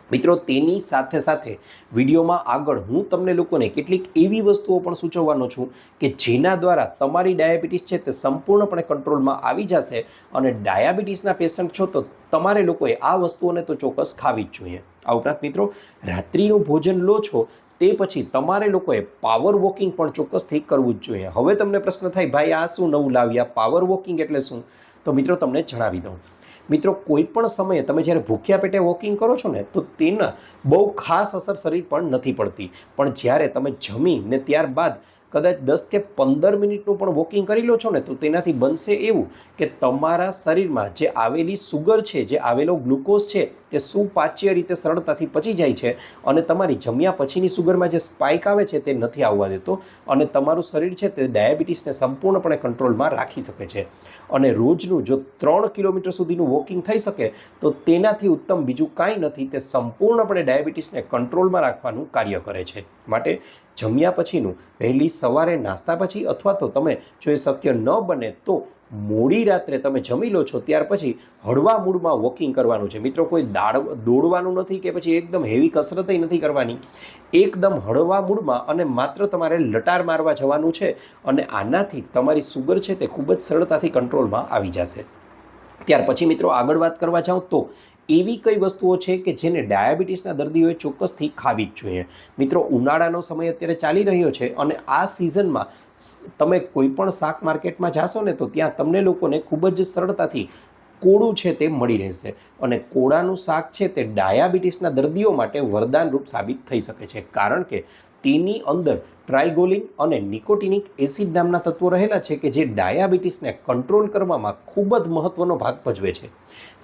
S1: મિત્રો તેની સાથે સાથે વિડીયોમાં આગળ હું તમને લોકોને કેટલીક એવી વસ્તુઓ પણ સૂચવવાનો છું કે જેના દ્વારા તમારી ડાયાબિટીસ છે તે સંપૂર્ણપણે કંટ્રોલમાં આવી જશે અને ડાયાબિટીસના પેશન્ટ છો તો તમારે લોકોએ આ વસ્તુઓને તો ચોક્કસ ખાવી જ જોઈએ. આ ઉપરાંત મિત્રો રાત્રિનું ભોજન લો છો તે પછી તમારે લોકોએ પાવર વોકિંગ પણ ચોક્કસથી કરવું જ જોઈએ. હવે તમને પ્રશ્ન થાય ભાઈ આ શું નવું લાવ્યા, પાવર વોકિંગ એટલે શું? તો મિત્રો તમને જણાવી દઉં. મિત્રો કોઈ પણ સમયે તમે જ્યારે ભૂખ્યા પેટે વોકિંગ કરો છો ને તો તેના બહુ ખાસ અસર શરીર પર નથી પડતી, પણ જ્યારે તમે જમીને ત્યારબાદ કદાચ 10 કે 15 મિનિટનું પણ વોકિંગ કરી લો છો ને તો તેનાથી બનશે એવું કે તમારા શરીરમાં જે આવેલી સુગર છે, જે આવેલો ગ્લુકોઝ છે તે સુપાચ્ય રીતે સરળતાથી પચી જાય છે અને તમારી જમ્યા પછીની સુગરમાં જે સ્પાઇક આવે છે તે નથી આવવા દેતો અને તમારું શરીર છે તે ડાયાબિટીસને સંપૂર્ણપણે કંટ્રોલમાં રાખી શકે છે. અને રોજનું જો 3 કિલોમીટર સુધીનું વોકિંગ થઈ શકે તો તેનાથી ઉત્તમ બીજું કાંઈ નથી. તે સંપૂર્ણપણે ડાયાબિટીસને કંટ્રોલમાં રાખવાનું કાર્ય કરે છે. માટે જમ્યા પછીનું વહેલી સવારે નાસ્તા પછી અથવા તો તમે જો એ શક્ય ન બને તો મોડી રાત્રે તમે જમી લો છો ત્યાર પછી હળવા મૂડમાં વોકિંગ કરવાનું છે. મિત્રો કોઈ દોડવાનું નથી કે પછી એકદમ હેવી કસરત નથી કરવાની. એકદમ હળવા મૂડમાં અને માત્ર તમારે લટાર મારવા જવાનું છે અને આનાથી તમારી સુગર છે તે ખૂબ જ સરળતાથી કંટ્રોલમાં આવી જશે. ત્યાર પછી મિત્રો આગળ વાત કરવા જાઉં તો એવી કઈ વસ્તુઓ છે કે જેને ડાયાબિટીસના દર્દીઓએ ચોક્કસથી ખાવી જ જોઈએ. મિત્રો ઉનાળાનો સમય અત્યારે ચાલી રહ્યો છે અને આ સિઝનમાં તમે કોઈ પણ શાક માર્કેટમાં જાશો ને તો ત્યાં તમને લોકોને ખૂબ જ સરળતાથી કોળું છે તે મળી રહેશે અને કોળાનું શાક છે તે ડાયાબિટીસના દર્દીઓ માટે વરદાનરૂપ સાબિત થઈ શકે છે. કારણ કે તેની અંદર ટ્રાઇગોલિન અને નિકોટિનિક એસિડ નામના તત્વો રહેલા છે કે જે ડાયાબિટીસને કંટ્રોલ કરવામાં ખૂબ જ મહત્વનો ભાગ ભજવે છે.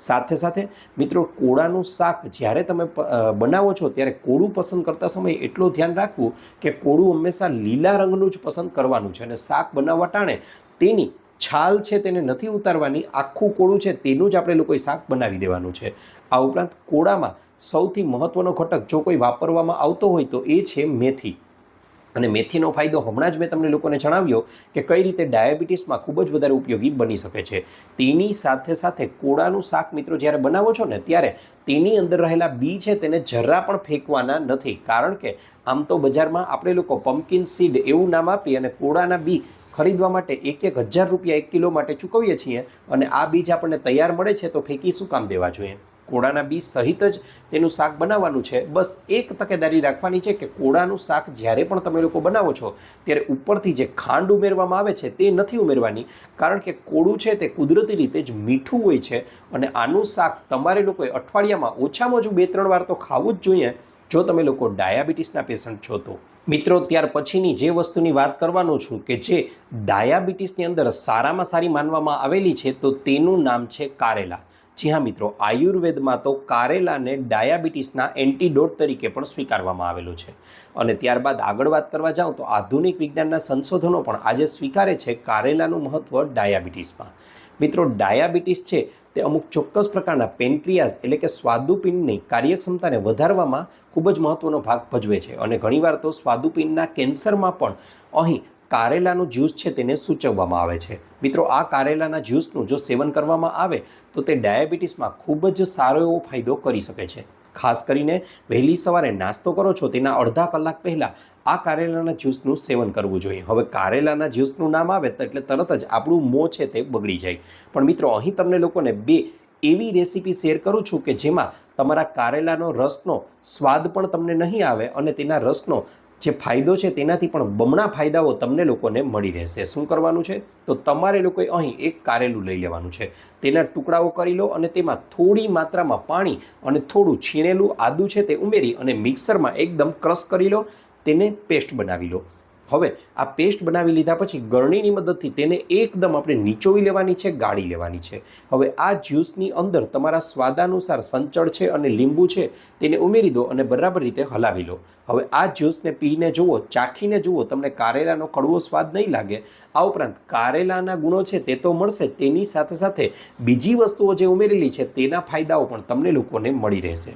S1: સાથે સાથે મિત્રો કોળાનું શાક જ્યારે તમે બનાવો છો ત્યારે કોળું પસંદ કરતા સમયે એટલું ધ્યાન રાખવું કે કોળું હંમેશા લીલા રંગનું જ પસંદ કરવાનું છે અને શાક બનાવવા ટાણે તેની છાલ છે તેને નથી ઉતારવાની, આખું કોળું છે તેનું જ આપણે લોકોએ શાક બનાવી દેવાનું છે. આ ઉપરાંત કોળામાં સૌથી મહત્વનો ઘટક જો કોઈ વાપરવામાં આવતો હોય તો એ છે મેથી. અને મેથીનો ફાયદો હમણાં જ મેં તમને લોકોને જણાવ્યો કે કઈ રીતે ડાયાબિટીસમાં ખૂબ જ વધારે ઉપયોગી બની શકે છે. તેની સાથે સાથે કોળાનું શાક મિત્રો જ્યારે બનાવો છો ને ત્યારે તેની અંદર રહેલા બી છે તેને જરા પણ ફેંકવાના નથી. કારણ કે આમ તો બજારમાં આપણે લોકો પમ્પકિન સીડ એવું નામ આપી અને કોળાના બી ખરીદવા માટે 1,000 રૂપિયા 1 કિલો માટે ચૂકવીએ છીએ અને આ બીજ આપણને તૈયાર મળે છે તો ફેંકી શું કામ દેવા જોઈએ. કોળાના બીજ સહિત જ તેનું શાક બનાવવાનું છે. બસ એક તકેદારી રાખવાની છે કે કોળાનું શાક જ્યારે પણ તમે લોકો બનાવો છો ત્યારે ઉપરથી જે ખાંડ ઉમેરવામાં આવે છે તે નથી ઉમેરવાની. કારણ કે કોળું છે તે કુદરતી રીતે જ મીઠું હોય છે અને આનું શાક તમારે લોકોએ અઠવાડિયામાં ઓછામાં ઓછું 2-3 વાર તો ખાવું જ જોઈએ જો તમે લોકો ડાયાબિટીસના પેશન્ટ છો તો. મિત્રો ત્યાર પછીની જે વસ્તુની વાત કરવાનો છું કે જે ડાયાબિટીસની અંદર સારામાં સારી માનવામાં આવેલી છે તો તેનું નામ છે કારેલા. જી હા મિત્રો, આયુર્વેદમાં તો કારેલાને ડાયાબિટીસના એન્ટીડોટ તરીકે પણ સ્વીકારવામાં આવેલું છે. અને ત્યારબાદ આગળ વાત કરવા જાઉં તો આધુનિક વિજ્ઞાનના સંશોધનો પણ આજે સ્વીકારે છે કારેલાનું મહત્ત્વ ડાયાબિટીસમાં. મિત્રો ડાયાબિટીસ છે તે અમુક ચોક્કસ પ્રકારના પેનક્રિયાઝ એટલે કે સ્વાદુપિંડની કાર્યક્ષમતાને વધારવામાં ખૂબ જ મહત્ત્વનો ભાગ ભજવે છે અને ઘણીવાર તો સ્વાદુપિંડના કેન્સરમાં પણ અહીં કારેલાનું જ્યુસ છે તેને સૂચવવામાં આવે છે. મિત્રો આ કારેલાના જ્યુસનું જો સેવન કરવામાં આવે તો તે ડાયાબિટીસમાં ખૂબ જ સારો એવો ફાયદો કરી શકે છે. ખાસ કરીને વહેલી સવારે નાસ્તો કરો છો તેના અડધા કલાક પહેલાં આ કારેલાના જ્યુસનું સેવન કરવું જોઈએ. હવે કારેલાના જ્યુસનું નામ આવે તો એટલે તરત જ આપણું મોં છે તે બગડી જાય. પણ મિત્રો અહીં તમને લોકોને 2 એવી રેસીપી શેર કરું છું કે જેમાં તમારા કારેલાનો રસનો સ્વાદ પણ તમને નહીં આવે અને તેના રસનો જે ફાયદો છે તેનાથી પણ બમણા ફાયદાઓ તમને લોકોને મળી રહેશે. શું કરવાનું છે તો તમારે લોકોએ અહીં એક કારેલું લઈ લેવાનું છે. તેના ટુકડાઓ કરી લો અને તેમાં થોડી માત્રામાં પાણી અને થોડું છીણેલું આદું છે તે ઉમેરી અને મિક્સરમાં એકદમ ક્રશ કરી લો, તેને પેસ્ટ બનાવી લો. હવે આ પેસ્ટ બનાવી લીધા પછી ગરણીની મદદથી તેને એકદમ આપણે નીચોવી લેવાની છે, ગાળી લેવાની છે. હવે આ જ્યુસની અંદર તમારા સ્વાદાનુસાર સંચળ છે અને લીંબુ છે તેને ઉમેરી દો અને બરાબર રીતે હલાવી લો. હવે આ જ્યુસને પીને જુઓ, ચાખીને જુઓ, તમને કારેલાનો કડવો સ્વાદ નહીં લાગે. આ ઉપરાંત કારેલાના ગુણો છે તે તો મળશે, તેની સાથે સાથે બીજી વસ્તુઓ જે ઉમેરેલી છે તેના ફાયદાઓ પણ તમને લોકોને મળી રહેશે.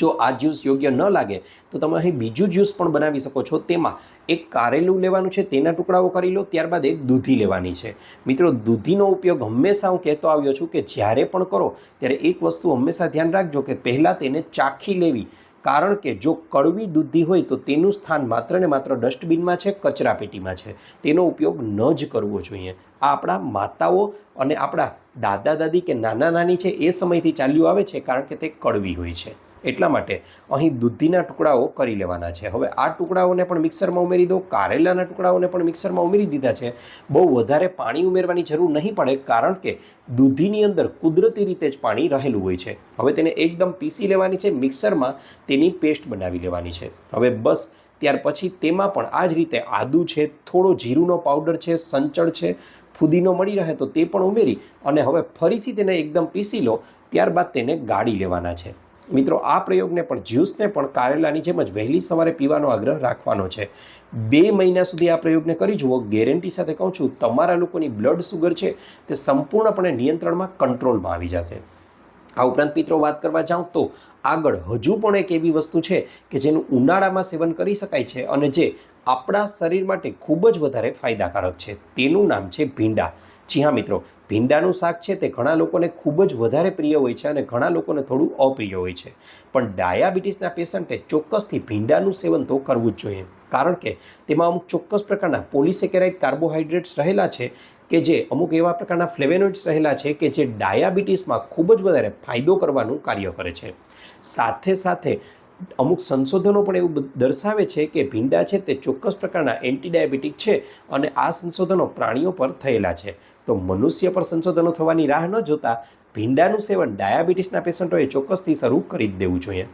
S1: જો આ જ્યુસ યોગ્ય ન લાગે તો તમે અહીં બીજું જ્યુસ પણ બનાવી શકો છો. તેમાં એક કારેલું લેવાનું છે, તેના ટુકડાઓ કરી લો, ત્યારબાદ એક દૂધી લેવાની છે. મિત્રો દૂધીનો ઉપયોગ હંમેશા હું કહેતો આવ્યો છું કે જ્યારે પણ કરો ત્યારે એક વસ્તુ હંમેશા ધ્યાન રાખજો કે પહેલાં તેને ચાખી લેવી. કારણ કે જો કડવી દૂધી હોય તો તેનું સ્થાન માત્ર ને માત્ર ડસ્ટબિનમાં છે, કચરાપેટીમાં છે. તેનો ઉપયોગ ન જ કરવો જોઈએ. આ આપણા માતાઓ અને આપણા દાદા દાદી કે નાના નાની છે એ સમયથી ચાલ્યું આવે છે કારણ કે તે કડવી હોય છે. એટલા માટે અહીં દૂધીના ટુકડાઓ કરી લેવાના છે. હવે આ ટુકડાઓને પણ મિક્સરમાં ઉમેરી દો, કારેલાના ટુકડાઓને પણ મિક્સરમાં ઉમેરી દીધા છે. બહુ વધારે પાણી ઉમેરવાની જરૂર નહીં પડે કારણ કે દૂધીની અંદર કુદરતી રીતે જ પાણી રહેલું હોય છે. હવે તેને એકદમ પીસી લેવાની છે, મિક્સરમાં તેની પેસ્ટ બનાવી લેવાની છે. હવે બસ ત્યાર પછી તેમાં પણ આ જ રીતે આદું છે, થોડો જીરુંનો પાવડર છે, સંચળ છે, ફુદીનો મળી રહે તો તે પણ ઉમેરી અને હવે ફરીથી તેને એકદમ પીસી લો. ત્યારબાદ તેને ગાળી લેવાના છે. મિત્રો આ પ્રયોગને પણ જ્યુસને પણ કારેલાની જેમ જ વહેલી સવારે પીવાનો આગ્રહ રાખવાનો છે. 2 મહિના સુધી આ પ્રયોગને કરી જુઓ. ગેરંટી સાથે કહું છું તમારા લોકોની બ્લડ સુગર છે તે સંપૂર્ણપણે નિયંત્રણમાં, કંટ્રોલમાં આવી જશે. આ ઉપરાંત મિત્રો વાત કરવા જાઉં તો આગળ હજુ પણ એક એવી વસ્તુ છે કે જેનું ઉનાળામાં સેવન કરી શકાય છે અને જે આપણા શરીર માટે ખૂબ જ વધારે ફાયદાકારક છે. તેનું નામ છે ભીંડા. જી હા મિત્રો, ભીંડાનું શાક છે તે ઘણા લોકોને ખૂબ જ વધારે પ્રિય હોય છે અને ઘણા લોકોને થોડું અપ્રિય હોય છે. પણ ડાયાબિટીસના પેશન્ટે ચોક્કસથી ભીંડાનું સેવન તો કરવું જ જોઈએ. કારણ કે તેમાં અમુક ચોક્કસ પ્રકારના પોલિસેકેરાઇડ કાર્બોહાઈડ્રેટ્સ રહેલા છે કે જે અમુક એવા પ્રકારના ફ્લેવેનોઇડ્સ રહેલા છે કે જે ડાયાબિટીસમાં ખૂબ જ વધારે ફાયદો કરવાનું કાર્ય કરે છે. સાથે સાથે અમુક સંશોધનો પણ એવું દર્શાવે છે કે ભીંડા છે તે ચોક્કસ પ્રકારના એન્ટી ડાયાબિટીક છે અને આ સંશોધનો પ્રાણીઓ પર થયેલા છે. તો મનુષ્ય પર સંશોધનો થવાની રાહ ન જોતા ભીંડાનું સેવન ડાયાબિટીસના પેશન્ટોએ ચોક્કસથી શરૂ કરી જ દેવું જોઈએ.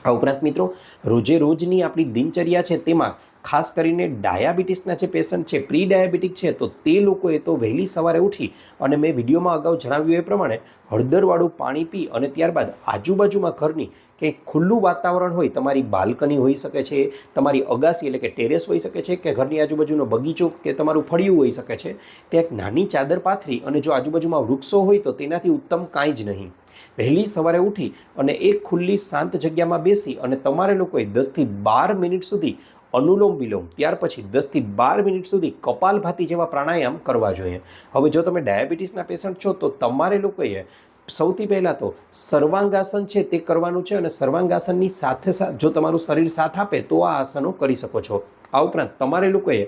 S1: આ ઉપરાંત મિત્રો રોજે રોજની આપણી દિનચર્યા છે તેમાં ખાસ કરીને ડાયાબિટીસના જે પેશન્ટ છે, પ્રી ડાયાબિટીક છે, તો તે લોકોએ તો વહેલી સવારે ઉઠી અને મેં વિડીયોમાં અગાઉ જણાવ્યું એ પ્રમાણે હળદરવાળું પાણી પી અને ત્યારબાદ આજુબાજુમાં ઘરની કે ખુલ્લું વાતાવરણ હોય, તમારી બાલ્કની હોઈ શકે છે, તમારી અગાસી એટલે કે ટેરેસ હોઈ શકે છે કે ઘરની આજુબાજુનો બગીચો કે તમારું ફળિયું હોઈ શકે છે. ત્યાં એક નાની ચાદર પાથરી અને જો આજુબાજુમાં વૃક્ષો હોય તો તેનાથી ઉત્તમ કાંઈ જ નહીં. વહેલી સવારે ઉઠી અને એક ખુલ્લી શાંત જગ્યામાં બેસી અને તમારે લોકોએ 10 થી 12 મિનિટ સુધી અનુલોમ વિલોમ, ત્યાર પછી 10થી 12 મિનિટ સુધી કપાલભાતિ જેવા પ્રાણાયામ કરવા જોઈએ. હવે જો તમે ડાયાબિટીસના પેશન્ટ છો તો તમારે લોકોએ સૌથી પહેલાં તો સર્વાંગાસન છે તે કરવાનું છે, અને સર્વાંગાસનની સાથે જો તમારું શરીર સાથ આપે તો આ આસનો કરી શકો છો. આ ઉપરાંત તમારે લોકોએ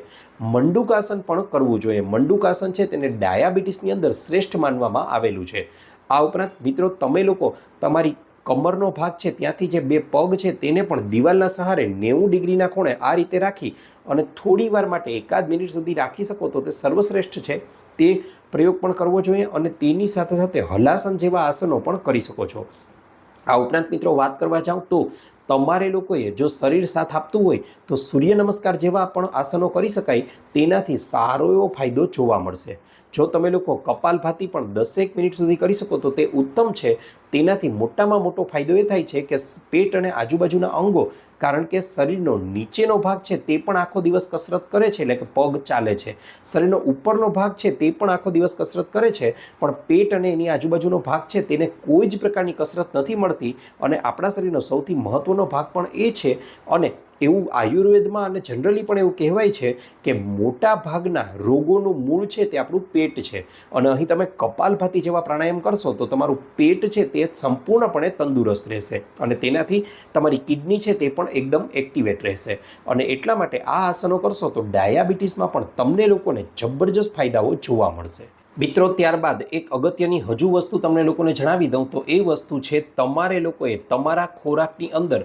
S1: મંડુકાસન પણ કરવું જોઈએ. મંડુકાસન છે તેને ડાયાબિટીસની અંદર શ્રેષ્ઠ માનવામાં આવેલું છે. આ ઉપરાંત મિત્રો તમે લોકો તમારી કમરનો ભાગ છે ત્યાંથી જે બે પગ છે તેને પણ દિવાલના સહારે 90 ડિગ્રીના ખૂણે આ રીતે રાખી અને થોડી વાર માટે 1 મિનિટ સુધી રાખી શકો તો તે સર્વશ્રેષ્ઠ છે. તે પ્રયોગ પણ કરવો જોઈએ અને તેની સાથે સાથે હલાસન જેવા આસનો પણ કરી શકો છો. આ ઉપરાંત મિત્રો વાત કરવા જાઉં તો તમારે લોકોએ જો શરીર સાથ આપતું હોય તો સૂર્ય નમસ્કાર જેવા પણ આસનો કરી શકાય. તેનાથી સારો એવો ફાયદો જોવા મળશે. જો તમે લોકો કપાલભાતિ પણ 10 મિનિટ સુધી કરી શકો તો તે ઉત્તમ છે. તેનાથી મોટામાં મોટો ફાયદો એ થાય છે કે પેટ અને આજુબાજુના અંગો, કારણ કે શરીરનો નીચેનો ભાગ છે તે પણ આખો દિવસ કસરત કરે છે, એટલે કે પગ ચાલે છે. શરીરનો ઉપરનો ભાગ છે તે પણ આખો દિવસ કસરત કરે છે, પણ પેટ અને એની આજુબાજુનો ભાગ છે તેને કોઈ જ પ્રકારની કસરત નથી મળતી. અને આપણા શરીરનો સૌથી મહત્ત્વનો ભાગ પણ એ છે. અને એવું આયુર્વેદમાં અને જનરલી પણ એવું કહેવાય છે કે મોટા ભાગના રોગોનું મૂળ છે તે આપણું પેટ છે. અને અહીં તમે કપાલભાતિ જેવા પ્રાણાયામ કરશો તો તમારું પેટ છે તે સંપૂર્ણપણે તંદુરસ્ત રહેશે અને તેનાથી તમારી કિડની છે તે પણ એકદમ એક્ટિવેટ રહેશે. અને એટલા માટે આ આસનો કરશો તો ડાયાબિટીસમાં પણ તમને લોકોને જબરજસ્ત ફાયદાઓ જોવા મળશે. મિત્રો ત્યારબાદ એક અગત્યની હજુ વસ્તુ તમને લોકોને જણાવી દઉં તો એ વસ્તુ છે તમારે લોકોએ તમારા ખોરાકની અંદર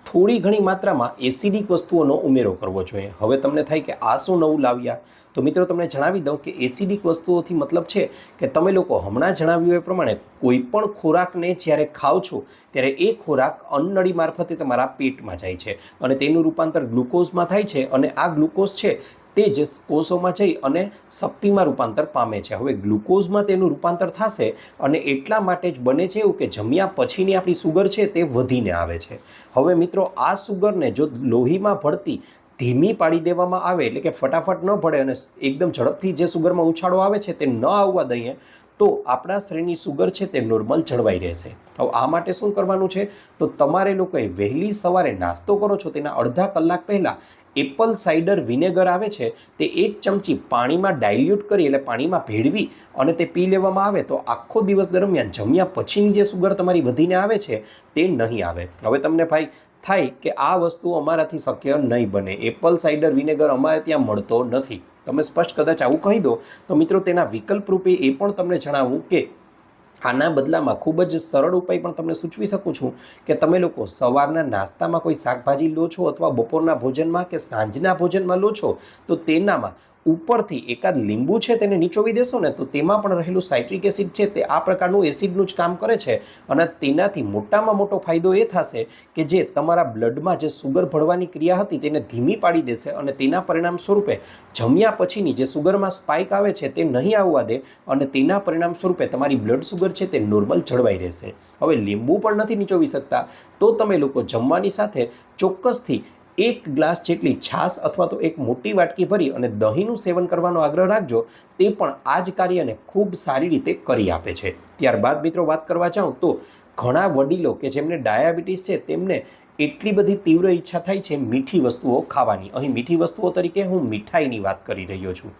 S1: થોડી ઘણી માત્રામાં એસિડિક વસ્તુઓનો ઉમેરો કરવો જોઈએ. હવે તમને થાય કે આ શું નવું લાવ્યા, તો મિત્રો તમને જણાવી દઉં કે એસિડિક વસ્તુઓથી મતલબ છે કે તમે લોકો હમણાં જણાવ્યું એ પ્રમાણે કોઈ પણ ખોરાકને જ્યારે ખાઓ છો ત્યારે એ ખોરાક અન્નનળી મારફતે તમારા પેટમાં જાય છે અને તેનું રૂપાંતર ગ્લુકોઝમાં થાય છે અને આ ગ્લુકોઝ છે તે જ કોષોમાં જઈ અને શક્તિમાં રૂપાંતર પામે છે. હવે ગ્લુકોઝમાં તેનું રૂપાંતર થશે અને એટલા માટે જ બને છે એવું કે જમ્યા પછીની આપણી સુગર છે તે વધીને આવે છે. હવે મિત્રો આ સુગરને જો લોહીમાં ભળતી ધીમી પાડી દેવામાં આવે, એટલે કે ફટાફટ ન ભળે અને એકદમ ઝડપથી જે સુગરમાં ઉછાળો આવે છે તે ન આવવા દઈએ તો આપણા શરીરની સુગર છે તે નોર્મલ જળવાઈ રહેશે. હવે આ માટે શું કરવાનું છે તો તમારે લોકોએ વહેલી સવારે નાસ્તો કરો છો તેના અડધા કલાક પહેલાં એપલ સાઇડર વિનેગર આવે છે તે 1 ચમચી પાણીમાં ડાયલ્યુટ કરી, એટલે પાણીમાં ભેળવી અને તે પી લેવામાં આવે તો આખો દિવસ દરમિયાન જમ્યા પછીની જે સુગર તમારી વધીને આવે છે તે નહીં આવે. હવે તમને ભાઈ થાય કે આ વસ્તુ અમારાથી શક્ય નહીં બને, એપલ સાઇડર વિનેગર અમારે ત્યાં મળતો નથી, તમે સ્પષ્ટ કદાચ આવું કહી દો તો મિત્રો તેના વિકલ્પ રૂપે એ પણ તમને જણાવું કે આના બદલામાં ખૂબ જ સરળ ઉપાય પણ તમને સૂચવી શકું છું કે તમે લોકો સવારના નાસ્તામાં કોઈ શાકભાજી લો છો અથવા બપોરના ભોજનમાં કે સાંજના ભોજનમાં લો છો તો તેનામાં ઉપરથી એકાદ લીંબુ છે તેને નીચોવી દેશો ને તો તેમાં પણ રહેલું સાઇટ્રિક એસિડ છે તે આ પ્રકારનું એસિડનું જ કામ કરે છે અને તેનાથી મોટામાં મોટો ફાયદો એ થશે કે જે તમારા બ્લડમાં જે સુગર ભળવાની ક્રિયા હતી તેને ધીમી પાડી દેશે અને તેના પરિણામ સ્વરૂપે જમ્યા પછીની જે સુગરમાં સ્પાઇક આવે છે તે નહીં આવવા દે અને તેના પરિણામ સ્વરૂપે તમારી બ્લડ સુગર છે તે નોર્મલ જળવાઈ રહેશે. હવે લીંબુ પણ નથી નીચોવી શકતા તો તમે લોકો જમવાની સાથે ચોક્કસથી 1 ગ્લાસ જેટલી છાશ અથવા તો એક મોટી વાટકી ભરી અને દહીંનું સેવન કરવાનો આગ્રહ રાખજો. તે પણ આ જ કાર્યને ખૂબ સારી રીતે કરી આપે છે. ત્યારબાદ મિત્રો વાત કરવા જાઉં તો ઘણા વડીલો કે જેમને ડાયાબિટીસ છે તેમને એટલી બધી તીવ્ર ઈચ્છા થાય છે મીઠી વસ્તુઓ ખાવાની. અહીં મીઠી વસ્તુઓ તરીકે હું મીઠાઈની વાત કરી રહ્યો છું.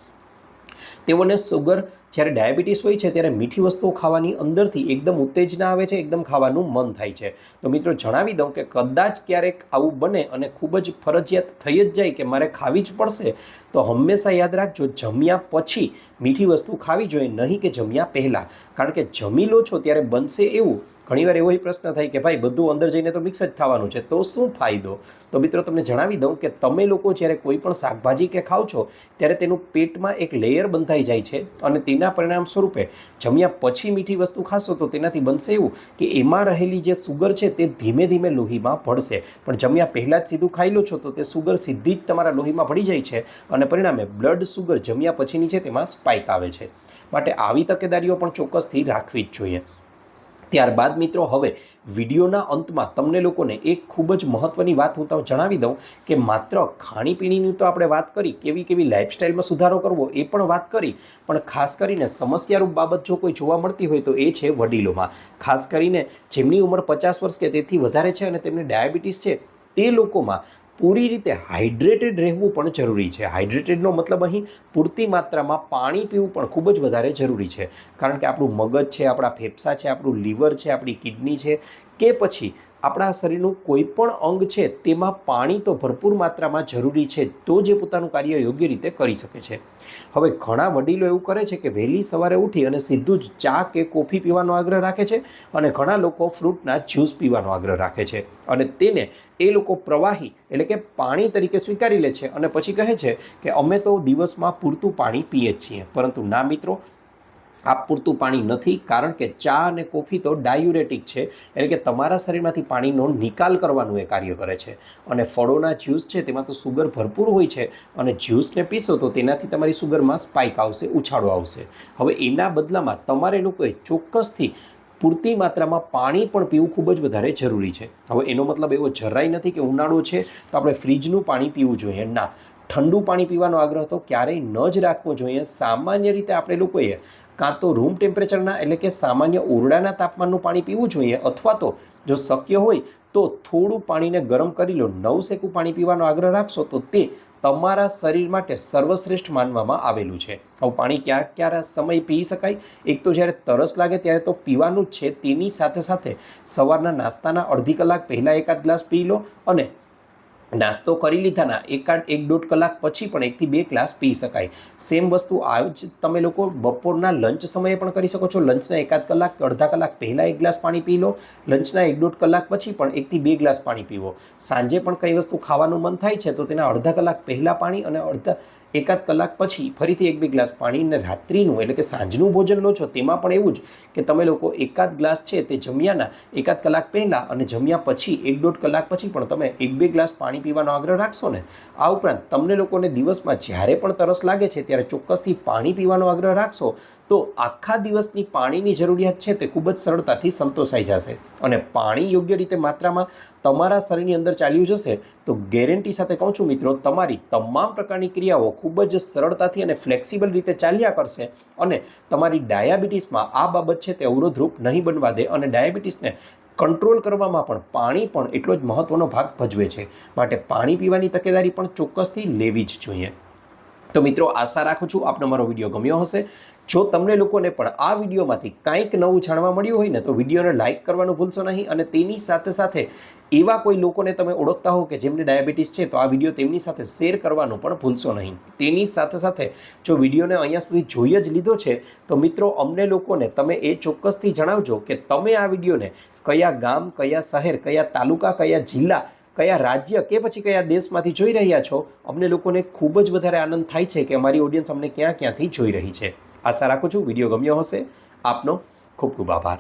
S1: તેઓને સુગર જ્યારે ડાયાબિટીસ હોય છે ત્યારે મીઠી વસ્તુઓ ખાવાની અંદરથી એકદમ ઉત્તેજના આવે છે, એકદમ ખાવાનું મન થાય છે. તો મિત્રો જણાવી દઉં કે કદાચ ક્યારેક આવું બને અને ખૂબ જ ફરજિયાત થઈ જ જાય કે મારે ખાવી જ પડશે તો હંમેશા યાદ રાખજો જમ્યા પછી મીઠી વસ્તુ ખાવી જોઈએ, નહીં કે જમ્યા પહેલાં. કારણ કે જમી લો છો ત્યારે બનશે એવું ઘણીવાર એવો પ્રશ્ન થાય કે ભાઈ બધું અંદર જઈને તો મિક્સ જ થવાનું છે તો શું ફાયદો. તો મિત્રો તમને જણાવી દઉં કે તમે લોકો જ્યારે કોઈ પણ શાકભાજી કે ખાઓ છો ત્યારે તેનું પેટમાં એક લેયર બંધાઈ જાય છે અને તેના પરિણામ સ્વરૂપે જમ્યા પછી મીઠી વસ્તુ ખાશો તો તેનાથી બનશે એવું કે એમાં રહેલી જે સુગર છે તે ધીમે ધીમે લોહીમાં ભળશે. પણ જમ્યા પહેલાં જ સીધું ખાઈ લો છો તો તે સુગર સીધી જ તમારા લોહીમાં ભળી જાય છે અને પરિણામે બ્લડ સુગર જમ્યા પછીની છે તેમાં સ્પાઇક આવે છે. માટે આવી તકેદારીઓ પણ ચોક્કસથી રાખવી જ જોઈએ. ત્યારબાદ મિત્રો હવે વિડીયોના અંતમાં તમને લોકોને એક ખૂબ જ મહત્ત્વની વાત હું તમને જણાવી દઉં કે માત્ર ખાણીપીણીની તો આપણે વાત કરી, કેવી કેવી લાઇફસ્ટાઇલમાં સુધારો કરવો એ પણ વાત કરી, પણ ખાસ કરીને સમસ્યારૂપ બાબત જો કોઈ જોવા મળતી હોય તો એ છે વડીલોમાં. ખાસ કરીને જેમની ઉંમર 50 વર્ષ કે તેથી વધારે છે અને તેમને ડાયાબિટીસ છે તે લોકોમાં પૂરી રીતે હાઇડ્રેટેડ રહેવું પણ જરૂરી છે. હાઇડ્રેટેડનો મતલબ અહીં પૂરતી માત્રામાં પાણી પીવું પણ ખૂબ જ વધારે જરૂરી છે. કારણ કે આપણું મગજ છે, આપણા ફેફસા છે, આપણું લીવર છે, આપણી કિડની છે કે પછી આપણા શરીરનું કોઈ પણ અંગ છે તેમાં પાણી તો ભરપૂર માત્રામાં જરૂરી છે, તો જે પોતાનું કાર્ય યોગ્ય રીતે કરી શકે છે. હવે ઘણા વડીલો એવું કરે છે કે વહેલી સવારે ઉઠી અને સીધું જ ચા કે કોફી પીવાનો આગ્રહ રાખે છે અને ઘણા લોકો ફ્રૂટના જ્યુસ પીવાનો આગ્રહ રાખે છે અને તેને એ લોકો પ્રવાહી એટલે કે પાણી તરીકે સ્વીકારી લે છે અને પછી કહે છે કે અમે તો દિવસમાં પૂરતું પાણી પીએ જ છીએ. પરંતુ ના મિત્રો, આ પૂરતું પાણી નથી, કારણ કે ચા અને કોફી તો ડાયુરેટિક છે, એટલે કે તમારા શરીરમાંથી પાણીનો નિકાલ કરવાનું એ કાર્ય કરે છે. અને ફળોના જ્યુસ છે તેમાં તો સુગર ભરપૂર હોય છે અને જ્યુસને પીશો તો તેનાથી તમારી સુગરમાં સ્પાઇક આવશે, ઉછાળો આવશે. હવે એના બદલામાં તમારે લોકોએ ચોક્કસથી પૂરતી માત્રામાં પાણી પણ પીવું ખૂબ જ વધારે જરૂરી છે. હવે એનો મતલબ એવો જરાય નથી કે ઉનાળો છે તો આપણે ફ્રીજનું પાણી પીવું જોઈએ. ના, ઠંડુ પાણી પીવાનો આગ્રહ તો ક્યારેય ન જ રાખવો જોઈએ. સામાન્ય રીતે આપણે લોકોએ કાં તો રૂમ ટેમ્પરેચરના એટલે કે સામાન્ય ઓરડાના તાપમાનનું પાણી પીવું જોઈએ, અથવા તો જો શક્ય હોય તો થોડું પાણીને ગરમ કરી લો, નવશેકું પાણી પીવાનો આગ્રહ રાખશો તો તે તમારા શરીર માટે સર્વશ્રેષ્ઠ માનવામાં આવેલું છે. હવે પાણી ક્યારે સમય પી શકાય? એક તો જ્યારે તરસ લાગે ત્યારે તો પીવાનું જ છે, તેની સાથે સાથે સવારના નાસ્તાના અડધી કલાક પહેલાં એકાદ ગ્લાસ પી લો અને નાસ્તો કરી લીધાના એક દોઢ કલાક પછી પણ 1 થી 2 ગ્લાસ પી શકાય. સેમ વસ્તુ આ જ તમે લોકો બપોરના લંચ સમયે પણ કરી શકો છો. લંચના એકાદ કલાક કે અડધા કલાક પહેલાં 1 ગ્લાસ પાણી પી લો, લંચના 1-1.5 કલાક પછી પણ 1 થી 2 ગ્લાસ પાણી પીવો. સાંજે પણ કઈ વસ્તુ ખાવાનું મન થાય છે તો તેના અડધા કલાક પહેલાં પાણી અને એકાદ કલાક પછી ફરીથી 1-2 ગ્લાસ પાણી. અને રાત્રિનું એટલે કે સાંજનું ભોજન લો છો તેમાં પણ એવું જ કે તમે લોકો એકાદ ગ્લાસ છે તે જમ્યાના એકાદ કલાક પહેલાં અને જમ્યા પછી 1-1.5 કલાક પછી પણ તમે 1-2 ગ્લાસ પાણી પીવાનો આગ્રહ રાખશો ને. આ ઉપરાંત તમને લોકોને દિવસમાં જ્યારે પણ તરસ લાગે છે ત્યારે ચોક્કસથી પાણી પીવાનો આગ્રહ રાખશો તો આખા દિવસની પાણીની જરૂરિયાત છે તે ખૂબ જ સરળતાથી સંતોષાઈ જશે. અને પાણી યોગ્ય રીતે માત્રામાં તમારા શરીરની અંદર ચાલ્યું જશે તો ગેરંટી સાથે કહું છું મિત્રો, તમારી તમામ પ્રકારની ક્રિયાઓ ખૂબ જ સરળતાથી અને ફ્લેક્સિબલ રીતે ચાલ્યા કરશે અને તમારી ડાયાબિટીસમાં આ બાબત છે તે અવરોધરૂપ નહીં બનવા દે. અને ડાયાબિટીસને કંટ્રોલ કરવામાં પણ પાણી પણ એટલો જ મહત્વનો ભાગ ભજવે છે. માટે પાણી પીવાની તકેદારી પણ ચોક્કસથી લેવી જ જોઈએ. તો મિત્રો, આશા રાખું છું આપને મારો વિડીયો ગમ્યો હશે. જો તમને લોકોને પણ આ વિડીયોમાંથી કંઈક નવું જાણવા મળ્યું હોય ને તો વિડીયોને લાઇક કરવાનું ભૂલશો નહીં. અને તેની સાથે સાથે એવા કોઈ લોકોને તમે ઓળખતા હો કે જેમને ડાયાબિટીસ છે તો આ વિડીયો તેમની સાથે શેર કરવાનું પણ ભૂલશો નહીં. તેની સાથે સાથે જો વિડીયોને અહીંયા સુધી જોઈ જ લીધો છે તો મિત્રો, અમને લોકોને તમે એ ચોક્કસથી જણાવજો કે તમે આ વિડીયોને કયા ગામ, કયા શહેર, કયા તાલુકા, કયા જિલ્લા, કયા રાજ્ય કે પછી કયા દેશમાંથી જોઈ રહ્યા છો. અમને લોકોને ખૂબ જ વધારે આનંદ થાય છે કે અમારી ઓડિયન્સ અમને ક્યાંથી જોઈ રહી છે. આશા રાખું છું વિડીયો ગમ્યો હશે. આપનો ખૂબ ખૂબ આભાર.